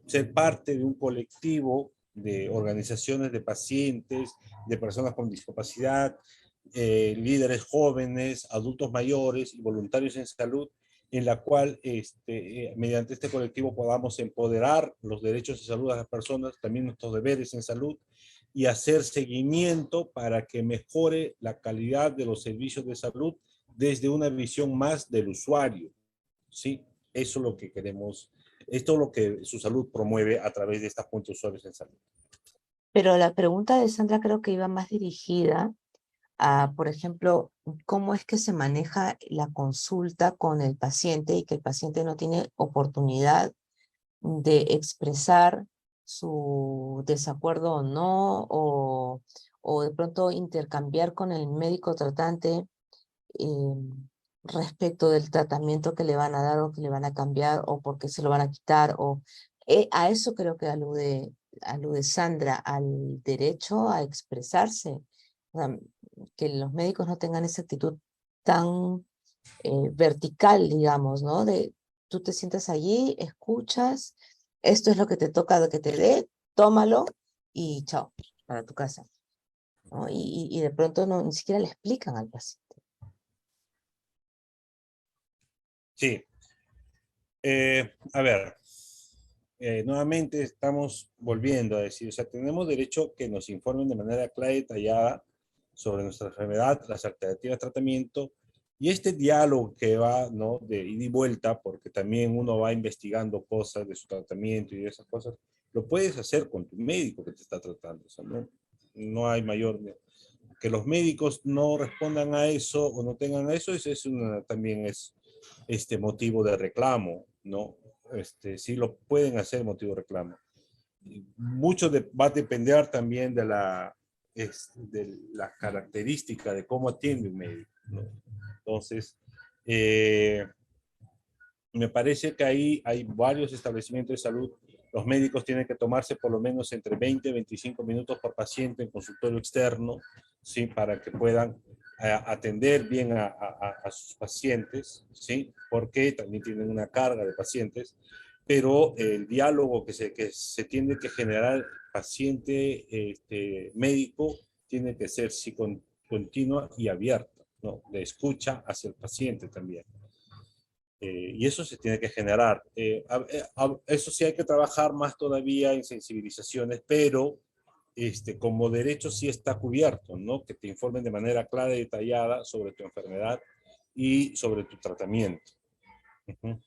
ser parte de un colectivo de organizaciones de pacientes, de personas con discapacidad, líderes jóvenes, adultos mayores y voluntarios en salud, en la cual mediante este colectivo podamos empoderar los derechos de salud a las personas, también nuestros deberes en salud, y hacer seguimiento para que mejore la calidad de los servicios de salud desde una visión más del usuario, ¿sí? Eso es lo que queremos, esto es lo que su salud promueve a través de esta Junta de Usuarios en Salud. Pero la pregunta de Sandra creo que iba más dirigida a, por ejemplo, cómo es que se maneja la consulta con el paciente y que el paciente no tiene oportunidad de expresar su desacuerdo o no, o de pronto intercambiar con el médico tratante respecto del tratamiento que le van a dar o que le van a cambiar o por qué se lo van a quitar. A eso creo que alude Sandra, al derecho a expresarse. O sea, que los médicos no tengan esa actitud tan vertical, digamos, ¿no? De tú te sientas allí, escuchas, esto es lo que te toca de que te dé, tómalo y chao, para tu casa, ¿no? Y de pronto no, ni siquiera le explican al paciente. Sí, a ver, nuevamente estamos volviendo a decir, o sea, tenemos derecho que nos informen de manera clara y detallada sobre nuestra enfermedad, las alternativas de tratamiento, y este diálogo que va, ¿no? De ida y vuelta, porque también uno va investigando cosas de su tratamiento y de esas cosas, lo puedes hacer con tu médico que te está tratando, o sea, no hay mayor... Que los médicos no respondan a eso o no tengan eso, también es motivo de reclamo, ¿no? Sí lo pueden hacer motivo de reclamo. Mucho va a depender también de la característica de cómo atiende un médico, ¿no? Entonces, me parece que ahí hay varios establecimientos de salud. Los médicos tienen que tomarse por lo menos entre 20 y 25 minutos por paciente en consultorio externo, ¿sí? Para que puedan atender bien a sus pacientes, ¿sí? Porque también tienen una carga de pacientes, pero el diálogo que se tiene que generar paciente médico tiene que ser sí, continua y abierta, ¿no? De escucha hacia el paciente también. Y eso se tiene que generar. Eso sí hay que trabajar más todavía en sensibilizaciones, pero como derecho sí está cubierto, ¿no? Que te informen de manera clara y detallada sobre tu enfermedad y sobre tu tratamiento. Uh-huh.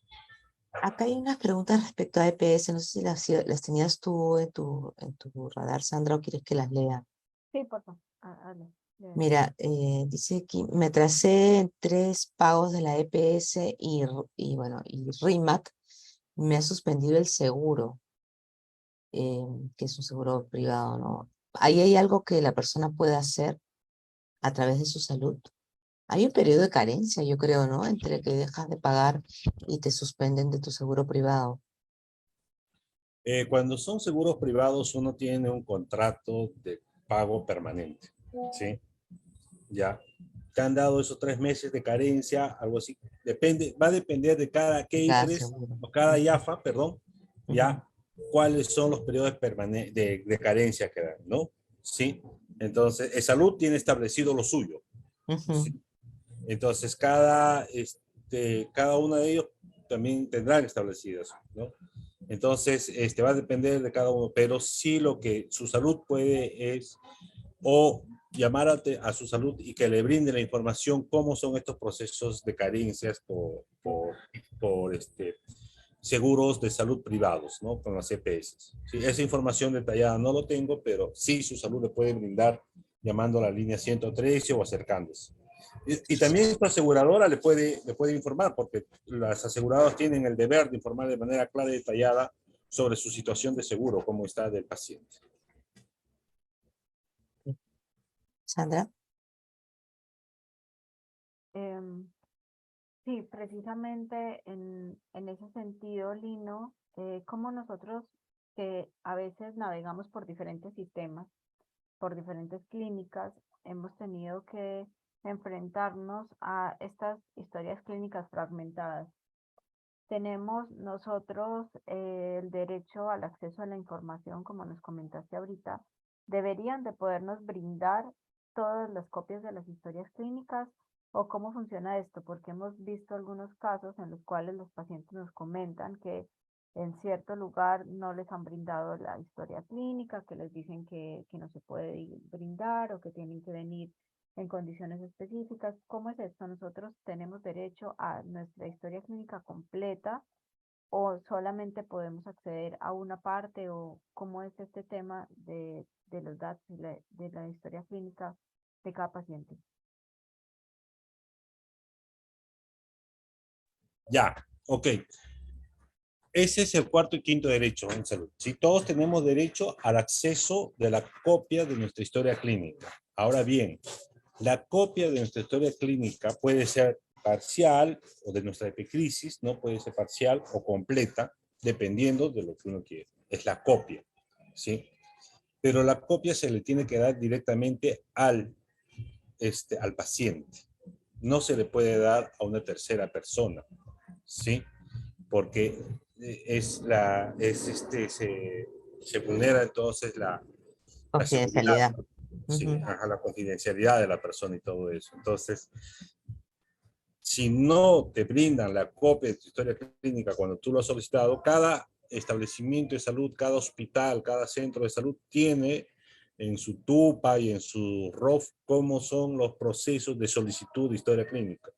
Acá hay unas preguntas respecto a EPS, no sé si las tenías tú en tu radar, Sandra, o quieres que las lea. Sí, por favor. Habla. Mira, dice aquí, me tracé en 3 pagos de la EPS y bueno, y RIMAC me ha suspendido el seguro, que es un seguro privado, ¿no? Ahí hay algo que la persona puede hacer a través de su salud. Hay un periodo de carencia, yo creo, ¿no? Entre que dejas de pagar y te suspenden de tu seguro privado. Cuando son seguros privados, uno tiene un contrato pago permanente, ¿sí? Ya. Te han dado esos 3 meses de carencia, algo así. Depende, va a depender de cada Cada CAIFRES, seguro. o cada IAFA, perdón, Ujú. ya, cuáles son los periodos de carencia que dan, ¿no? Sí. Entonces, el salud tiene establecido lo suyo. Ujú. ¿Sí? Entonces, cada uno de ellos también tendrán establecidas, ¿no? Entonces, va a depender de cada uno, pero sí lo que su salud puede es o llamar a su salud y que le brinde la información cómo son estos procesos de carencias por seguros de salud privados, ¿no? Con las EPS. Sí, esa información detallada no lo tengo, pero sí su salud le puede brindar llamando a la línea 113 o acercándose. Y también su aseguradora le puede informar, porque las aseguradoras tienen el deber de informar de manera clara y detallada sobre su situación de seguro, cómo está del paciente. Sandra. Em, sí, precisamente en ese sentido, Lino, como nosotros que a veces navegamos por diferentes sistemas, por diferentes clínicas, hemos tenido que enfrentarnos a estas historias clínicas fragmentadas. Tenemos nosotros el derecho al acceso a la información, como nos comentaste ahorita. ¿Deberían de podernos brindar todas las copias de las historias clínicas o cómo funciona esto? Porque hemos visto algunos casos en los cuales los pacientes nos comentan que en cierto lugar no les han brindado la historia clínica, que les dicen que no se puede brindar o que tienen que venir en condiciones específicas. ¿Cómo es esto? ¿Nosotros tenemos derecho a nuestra historia clínica completa o solamente podemos acceder a una parte o cómo es este tema de los datos de la historia clínica de cada paciente? Ya, ok. Ese es el cuarto y quinto derecho en salud. Si todos tenemos derecho al acceso de la copia de nuestra historia clínica. Ahora bien, la copia de nuestra historia clínica puede ser parcial o de nuestra epicrisis, no puede ser parcial o completa, dependiendo de lo que uno quiere. Es la copia, ¿sí? Pero la copia se le tiene que dar directamente al paciente. No se le puede dar a una tercera persona, ¿sí? Porque se vulnera entonces la seguridad, Confidencialidad. sí, Ujú. la confidencialidad de la persona y todo eso. Entonces, si no te brindan la copia de tu historia clínica cuando tú lo has solicitado, cada establecimiento de salud, cada hospital, cada centro de salud tiene en su TUPA y en su ROF cómo son los procesos de solicitud de historia clínica.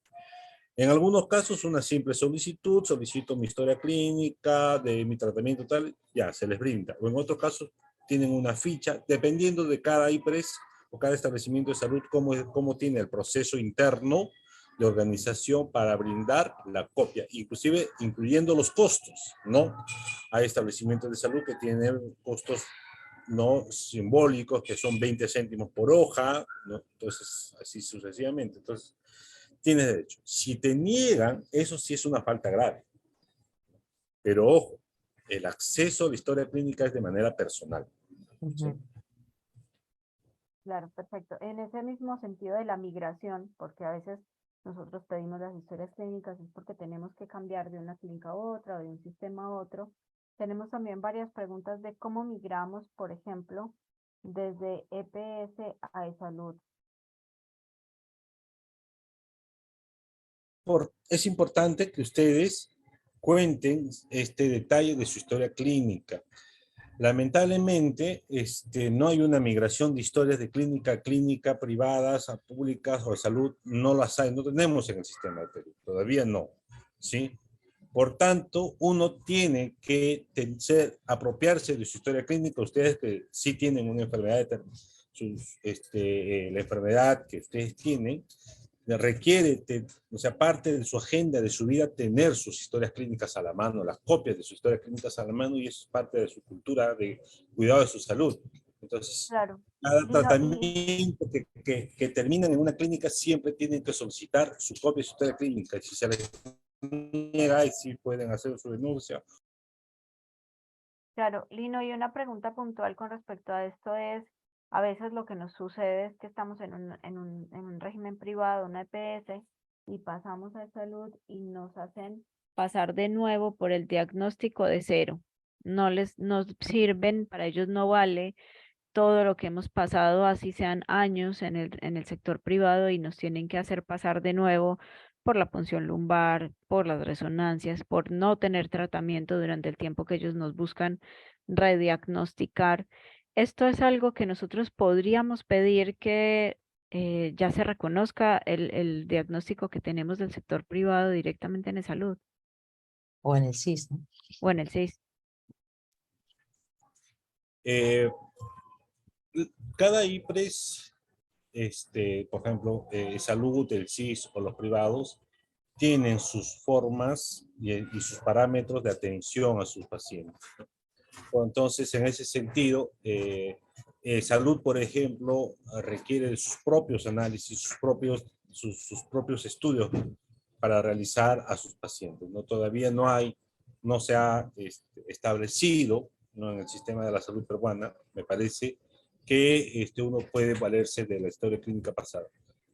En algunos casos, una simple solicitud, solicito mi historia clínica de mi tratamiento tal, ya, se les brinda. O en otros casos, tienen una ficha, dependiendo de cada IPRES o cada establecimiento de salud, cómo tiene el proceso interno de organización para brindar la copia, inclusive incluyendo los costos, ¿no? Hay establecimientos de salud que tienen costos no simbólicos, que son 20 céntimos por hoja, ¿no? Entonces, así sucesivamente. Entonces, tienes derecho. Si te niegan, eso sí es una falta grave. Pero ojo, el acceso a la historia clínica es de manera personal. ¿Sí? Ujú. Claro, perfecto. En ese mismo sentido de la migración, porque a veces nosotros pedimos las historias clínicas, es porque tenemos que cambiar de una clínica a otra o de un sistema a otro. Tenemos también varias preguntas de cómo migramos, por ejemplo, desde EPS a eSalud. Es importante que ustedes cuenten este detalle de su historia clínica. Lamentablemente, no hay una migración de historias de clínica a clínica, privadas a públicas o de salud, no las hay, no tenemos en el sistema de Perú, todavía no, ¿sí? Por tanto, uno tiene que apropiarse de su historia clínica, ustedes que sí tienen una enfermedad, la enfermedad que ustedes tienen, requiere, o sea, parte de su agenda, de su vida, tener sus historias clínicas a la mano, las copias de sus historias clínicas a la mano, y eso es parte de su cultura de cuidado de su salud. Entonces, Claro. cada Lino, y tratamiento que terminan en una clínica siempre tienen que solicitar su copia de su historia clínica. Y si se les niega, y sí pueden hacer su denuncia. claro, Lino, y una pregunta puntual con respecto a esto es, A veces lo que nos sucede es que estamos en un régimen privado, una EPS, y pasamos a salud y nos hacen pasar de nuevo por el diagnóstico de cero. Nos sirven, para ellos no vale todo lo que hemos pasado, así sean años en el sector privado, y nos tienen que hacer pasar de nuevo por la punción lumbar, por las resonancias, por no tener tratamiento durante el tiempo que ellos nos buscan rediagnosticar. Esto es algo que nosotros podríamos pedir que ya se reconozca el diagnóstico que tenemos del sector privado directamente en el salud O en el CIS, ¿no? o en el CIS. Eh, cada IPRES, por ejemplo, Salud, el CIS o los privados, tienen sus formas y sus parámetros de atención a sus pacientes. Entonces, en ese sentido, Salud, por ejemplo, requiere de sus propios análisis, sus propios estudios para realizar a sus pacientes, ¿no? Todavía no se ha establecido, ¿no?, en el sistema de la salud peruana, me parece, que uno puede valerse de la historia clínica pasada.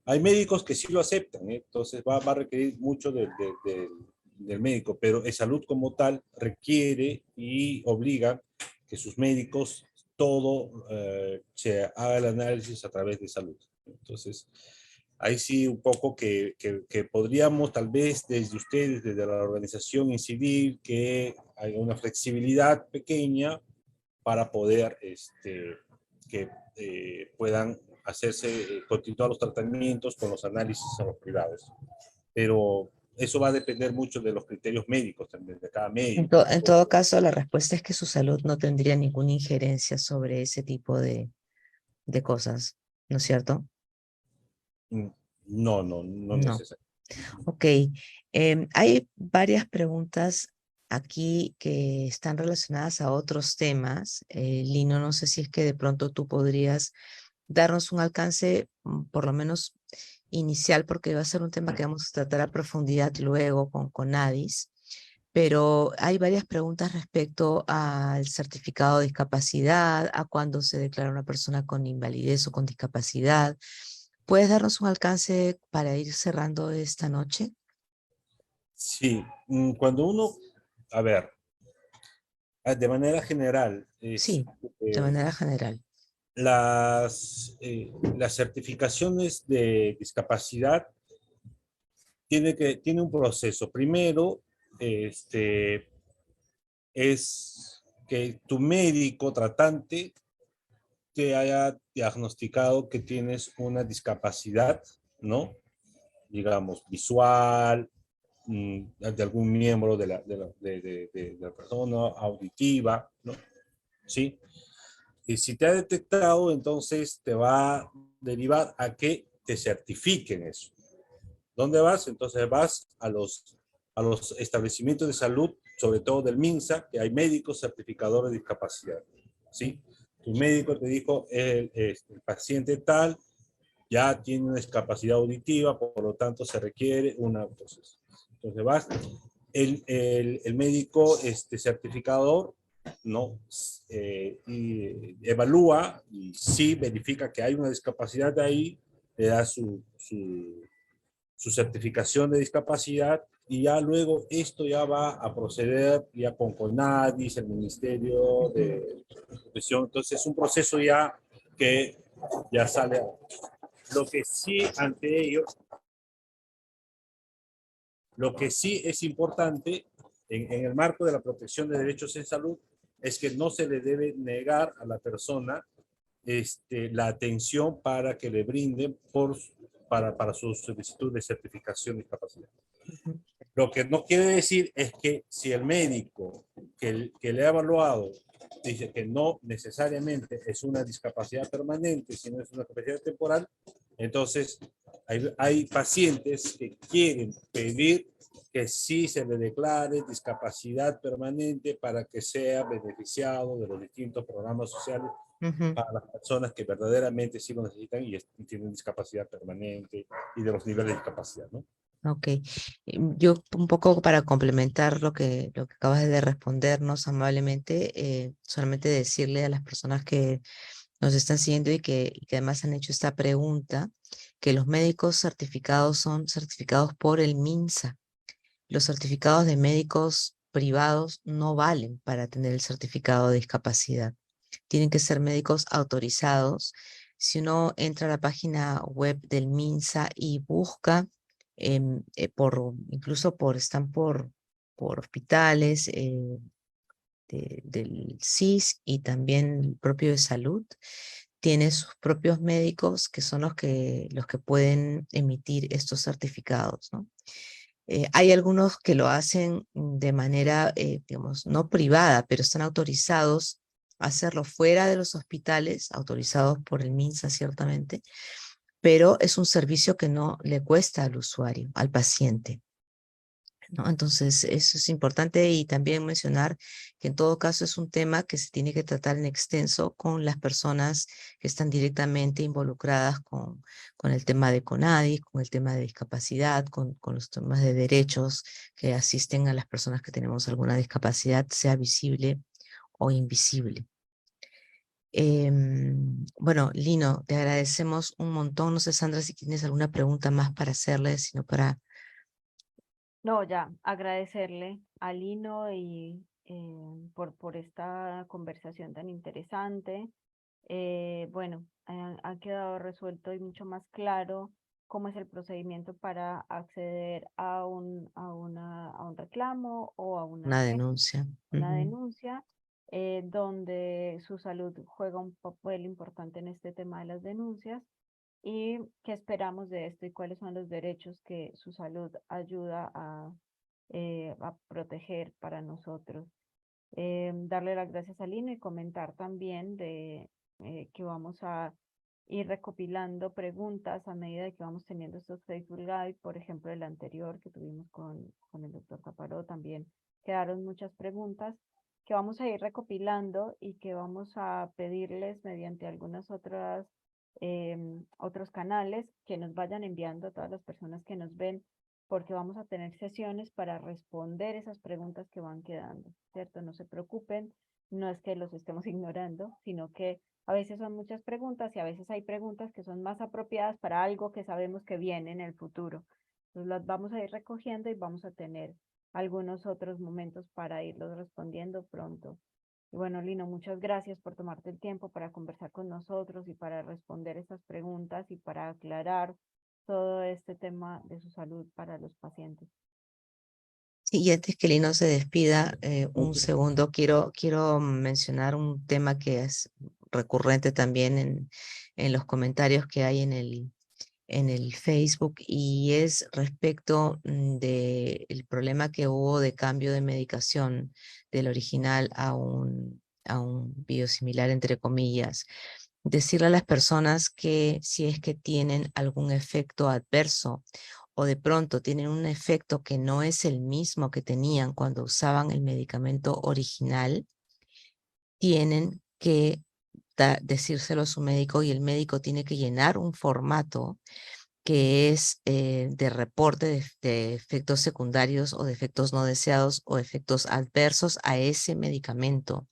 Hay médicos que sí lo aceptan, ¿eh? Entonces va a requerir mucho del médico, pero el salud como tal requiere y obliga que sus médicos todo se haga el análisis a través de salud. Entonces, ahí sí un poco que podríamos tal vez desde ustedes, desde la organización incidir, que haya una flexibilidad pequeña para poder que puedan hacerse, continuar los tratamientos con los análisis a los privados. Pero eso va a depender mucho de los criterios médicos también, de cada médico. En todo caso, la respuesta es que su salud no tendría ninguna injerencia sobre ese tipo de cosas, ¿no es cierto? No No. necesariamente. Ok, hay varias preguntas aquí que están relacionadas a otros temas. Lino, no sé si es que de pronto tú podrías darnos un alcance, por lo menos inicial, porque va a ser un tema que vamos a tratar a profundidad luego con Adis, pero hay varias preguntas respecto al certificado de discapacidad, a cuándo se declara una persona con invalidez o con discapacidad. ¿Puedes darnos un alcance para ir cerrando esta noche? Sí, cuando uno, a ver, de manera general, Sí, de manera general. las certificaciones de discapacidad tiene un proceso. Primero, es que tu médico tratante te haya diagnosticado que tienes una discapacidad, ¿no? Digamos, visual, de algún miembro de la persona, auditiva, ¿no? ¿Sí? Y si te ha detectado, entonces te va a derivar a que te certifiquen eso. ¿Dónde vas? Entonces vas a los establecimientos de salud, sobre todo del MINSA, que hay médicos certificadores de discapacidad, ¿sí? Tu médico te dijo, el paciente tal ya tiene una discapacidad auditiva, por lo tanto se requiere una... Entonces vas, el médico certificador, ¿no? Y evalúa y sí verifica que hay una discapacidad de ahí, le da su certificación de discapacidad, y ya luego esto ya va a proceder ya con CONADIS, el Ministerio de Educación. Entonces es un proceso ya que ya sale. Lo que sí ante ello, lo que sí es importante en el marco de la protección de derechos en salud es que no se le debe negar a la persona la atención para que le brinden para su solicitud de certificación de discapacidad. Lo que no quiere decir es que si el médico que le ha evaluado dice que no necesariamente es una discapacidad permanente, sino es una discapacidad temporal, entonces hay pacientes que quieren pedir que sí se le declare discapacidad permanente para que sea beneficiado de los distintos programas sociales para las personas que verdaderamente sí lo necesitan y tienen discapacidad permanente y de los niveles de discapacidad, ¿no? Ok, yo un poco para complementar lo que acabas de respondernos amablemente, solamente decirle a las personas que nos están siguiendo y que además han hecho esta pregunta, que los médicos certificados son certificados por el MINSA. Los certificados de médicos privados no valen para tener el certificado de discapacidad. Tienen que ser médicos autorizados. Si uno entra a la página web del MINSA y busca, están por hospitales del CIS y también el propio de salud, tiene sus propios médicos que son los que pueden emitir estos certificados, ¿no? Hay algunos que lo hacen de manera, digamos, no privada, pero están autorizados a hacerlo fuera de los hospitales, autorizados por el MINSA ciertamente, pero es un servicio que no le cuesta al usuario, al paciente, ¿no? Entonces, eso es importante y también mencionar que en todo caso es un tema que se tiene que tratar en extenso con las personas que están directamente involucradas con el tema de CONADI, con el tema de discapacidad, con los temas de derechos que asisten a las personas que tenemos alguna discapacidad, sea visible o invisible. Bueno, Lino, te agradecemos un montón. No sé, Sandra, si tienes alguna pregunta más para hacerle, sino para... No, ya, agradecerle a Lino y por esta conversación tan interesante. Bueno, ha quedado resuelto y mucho más claro cómo es el procedimiento para acceder a un reclamo o a una Una queja, denuncia. una denuncia, donde su salud juega un papel importante en este tema de las denuncias y qué esperamos de esto y cuáles son los derechos que su salud ayuda a proteger para nosotros. Darle las gracias a Lino y comentar también que vamos a ir recopilando preguntas a medida que vamos teniendo estos Facebook Live, por ejemplo, el anterior que tuvimos con el doctor Caparó, también quedaron muchas preguntas que vamos a ir recopilando y que vamos a pedirles mediante algunas otros canales que nos vayan enviando a todas las personas que nos ven, porque vamos a tener sesiones para responder esas preguntas que van quedando, ¿cierto? No se preocupen, no es que los estemos ignorando, sino que a veces son muchas preguntas y a veces hay preguntas que son más apropiadas para algo que sabemos que viene en el futuro. Entonces las vamos a ir recogiendo y vamos a tener algunos otros momentos para irlos respondiendo pronto. Y bueno, Lino, muchas gracias por tomarte el tiempo para conversar con nosotros y para responder estas preguntas y para aclarar todo este tema de su salud para los pacientes. Sí, y antes que Lino se despida, un segundo, quiero mencionar un tema que es recurrente también en los comentarios que hay en el Facebook y es respecto del problema que hubo de cambio de medicación del original a un biosimilar, entre comillas. Decirle a las personas que si es que tienen algún efecto adverso o de pronto tienen un efecto que no es el mismo que tenían cuando usaban el medicamento original, tienen que decírselo a su médico y el médico tiene que llenar un formato que es de reporte de efectos secundarios o de efectos no deseados o efectos adversos a ese medicamento.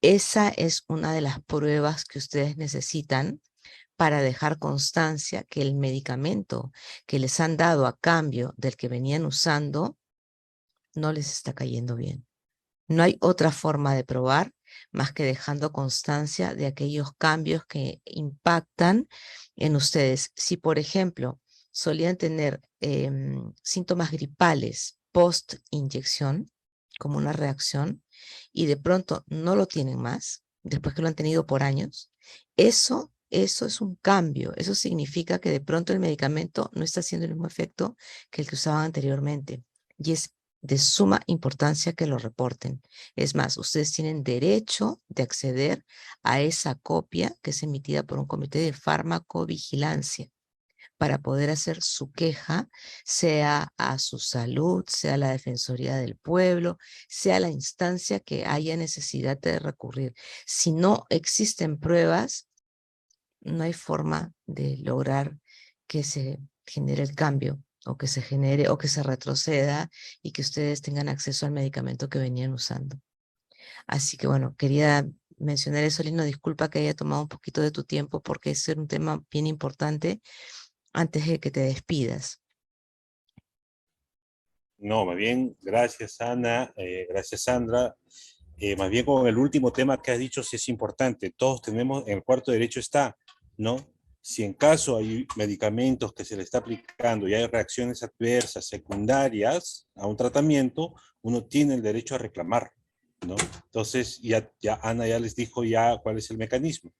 Esa es una de las pruebas que ustedes necesitan para dejar constancia que el medicamento que les han dado a cambio del que venían usando no les está cayendo bien. No hay otra forma de probar más que dejando constancia de aquellos cambios que impactan en ustedes. Si, por ejemplo, solían tener síntomas gripales post-inyección, como una reacción, y de pronto no lo tienen más, después que lo han tenido por años, eso es un cambio. Eso significa que de pronto el medicamento no está haciendo el mismo efecto que el que usaban anteriormente. Y es de suma importancia que lo reporten. Es más, ustedes tienen derecho de acceder a esa copia que es emitida por un comité de farmacovigilancia para poder hacer su queja, sea a su salud, sea a la Defensoría del Pueblo, sea la instancia que haya necesidad de recurrir. Si no existen pruebas, no hay forma de lograr que se genere el cambio o que se genere o que se retroceda y que ustedes tengan acceso al medicamento que venían usando. Así que bueno, quería mencionar eso, Lino. Disculpa que haya tomado un poquito de tu tiempo porque es un tema bien importante antes de que te despidas. No, más bien, gracias Ana, gracias Sandra. Más bien con el último tema que has dicho, sí es importante. Todos tenemos, en el cuarto derecho está, ¿no? Si en caso hay medicamentos que se le está aplicando y hay reacciones adversas secundarias a un tratamiento, uno tiene el derecho a reclamar, ¿no? Entonces, ya Ana ya les dijo ya cuál es el mecanismo.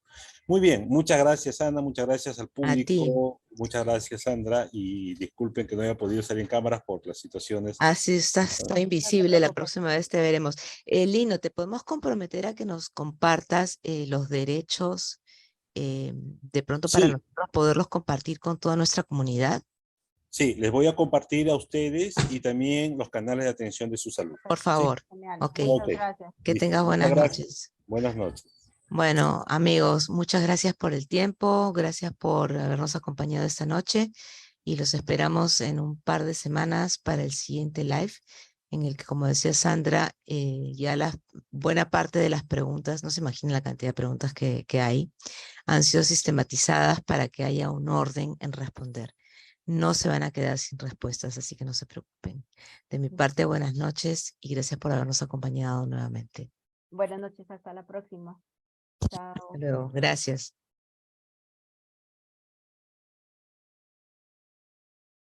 Muy bien, muchas gracias Ana, muchas gracias al A ti. público, muchas gracias Sandra, y disculpen que no haya podido salir en cámaras por las situaciones. Así estás, está No te invisible, la preocupes. próxima vez te veremos. Lino, ¿te podemos comprometer a que nos compartas los derechos de pronto para Sí, nosotros poderlos compartir con toda nuestra comunidad? sí, les voy a compartir a ustedes y también los canales de atención de su salud. Por Sí, favor. Genial. Ok. ok, Muchas gracias. Que listo. tengas Muchas buenas gracias. noches. Buenas noches. Bueno, amigos, muchas gracias por el tiempo, gracias por habernos acompañado esta noche y los esperamos en un par de semanas para el siguiente live, en el que, como decía Sandra, ya la buena parte de las preguntas, no se imagina la cantidad de preguntas que hay, han sido sistematizadas para que haya un orden en responder. No se van a quedar sin respuestas, así que no se preocupen. De mi parte, buenas noches y gracias por habernos acompañado nuevamente. Buenas noches, hasta la próxima. Hasta Chao. luego. Gracias.